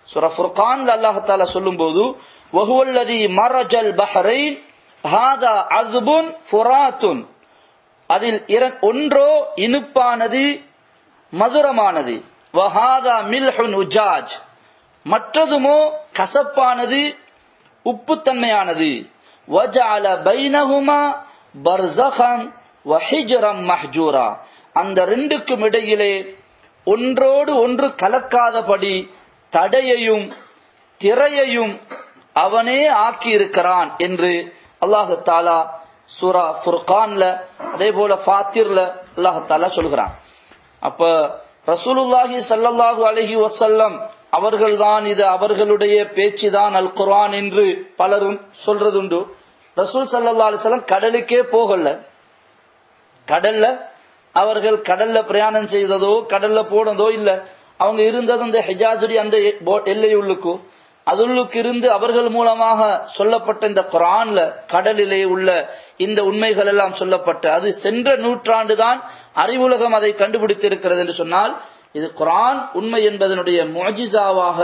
சூரா ஃபுர்கான்ல அல்லாஹ் தஆலா சொல்லும்போது, வஹுவல்லதி மரஜல் பஹரைன் ஹாதா அஸ்புன் ஃபுராத்துன், அதில் ஒன்றோ இனிப்பானது மதுரமானது, வஹாதா மில்ஹுன் உஜாஜ், மற்றதுமோ கசப்பானது உப்புத்தன்மையானது, வஜஅல பைனஹுமா பர்ஸகன் வஹிஜ்ரம் மஹ்ஜூரா, அந்த 2க்கும் இடையிலே ஒன்றோடு ஒன்று கலக்காதபடி தடையையும் திரையையும் அவனே ஆக்கி இருக்கிறான் என்று அல்லாஹு தாலா சூரா ஃபுர்கான்ல அதே போல ஃபாத்திர்ல அல்லாஹு தாலா சொல்கிறான். அப்ப ரசூலுல்லாஹி ஸல்லல்லாஹு அலைஹி வஸல்லம் அவர்கள்தான் இது அவர்களுடைய பேச்சுதான் அல் குர்ஆன் என்று பலரும் சொல்றதுண்டு. ரசூல் ஸல்லல்லாஹு அலைஹி வஸல்லம் கடலுக்கே போகல. கடல்ல அவர்கள் கடல்ல பிரயாணம் செய்ததோ கடல்ல போனதோ இல்ல. அவங்க இருந்தது அந்த ஹிஜாஸுடைய அந்த எல்லையுள்ளுக்கு அதுள்ளுக்கு இருந்து அவர்கள் மூலமாக சொல்லப்பட்ட இந்த குர்ஆன்ல கடலிலே உள்ள இந்த உண்மைகள் எல்லாம் சொல்லப்பட்ட அது சென்ற நூற்றாண்டு தான் அறிவுலகம் அதை கண்டுபிடித்திருக்கிறது என்று சொன்னால் இது குர்ஆன் உண்மை என்பதனுடைய முஅஜிஸாவாக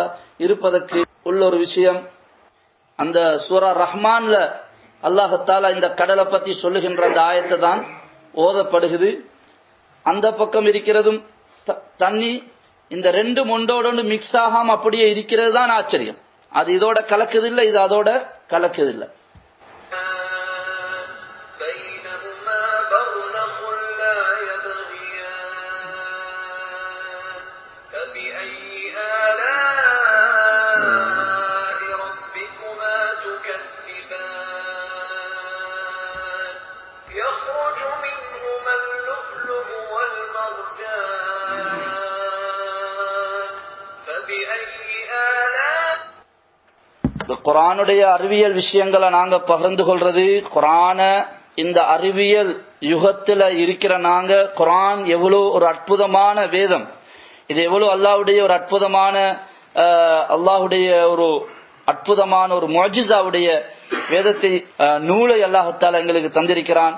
இருப்பதற்கு உள்ள ஒரு விஷயம். அந்த சூரா ரஹ்மான்ல அல்லாஹ் தஆலா இந்த கடலை பத்தி சொல்லுகின்ற அந்த ஆயத்தை தான் ஓதப்படுகிறது. அந்த பக்கம் இருக்கிறதும் தண்ணி இந்த ரெண்டும் ஒன்றோடு மிக்ஸ் ஆகாம அப்படியே இருக்கிறது தான் ஆச்சரியம். அது இதோட கலக்குதில்லை, இது அதோட கலக்குதில்லை. குர்ஆனுடைய அறிவியல் விஷயங்களை நாங்க பகிர்ந்து கொள்றது, குர்ஆன இந்த அறிவியல் யுகத்துல இருக்கிற நாங்க குர்ஆன் எவ்வளவு ஒரு அற்புதமான வேதம், இது எவ்வளவு அல்லாஹ்வுடைய ஒரு அற்புதமான ஒரு முஅஜிஸாவுடைய வேதத்தை நூலை அல்லாஹ் தஆலா எங்களுக்கு தந்திருக்கிறான்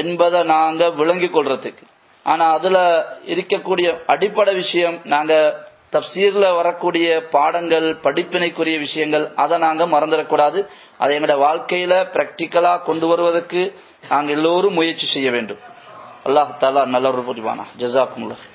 என்பதை நாங்க விளங்கிக் கொள்றதுக்கு. ஆனா அதுல இருக்கக்கூடிய அடிப்படை விஷயம் நாங்க தப்சீர்ல வரக்கூடிய பாடங்கள் படிப்பினைக்குரிய விஷயங்கள் அதை நாங்க மறந்துடக்கூடாது. அதை எங்களோட வாழ்க்கையில பிராக்டிக்கலா கொண்டு வருவதற்கு நாங்கள் எல்லோரும் முயற்சி செய்ய வேண்டும். அல்லாஹ் தஆலா நல்ல ஒரு புரிவானா. ஜஸாக்குமுல்லாஹ்.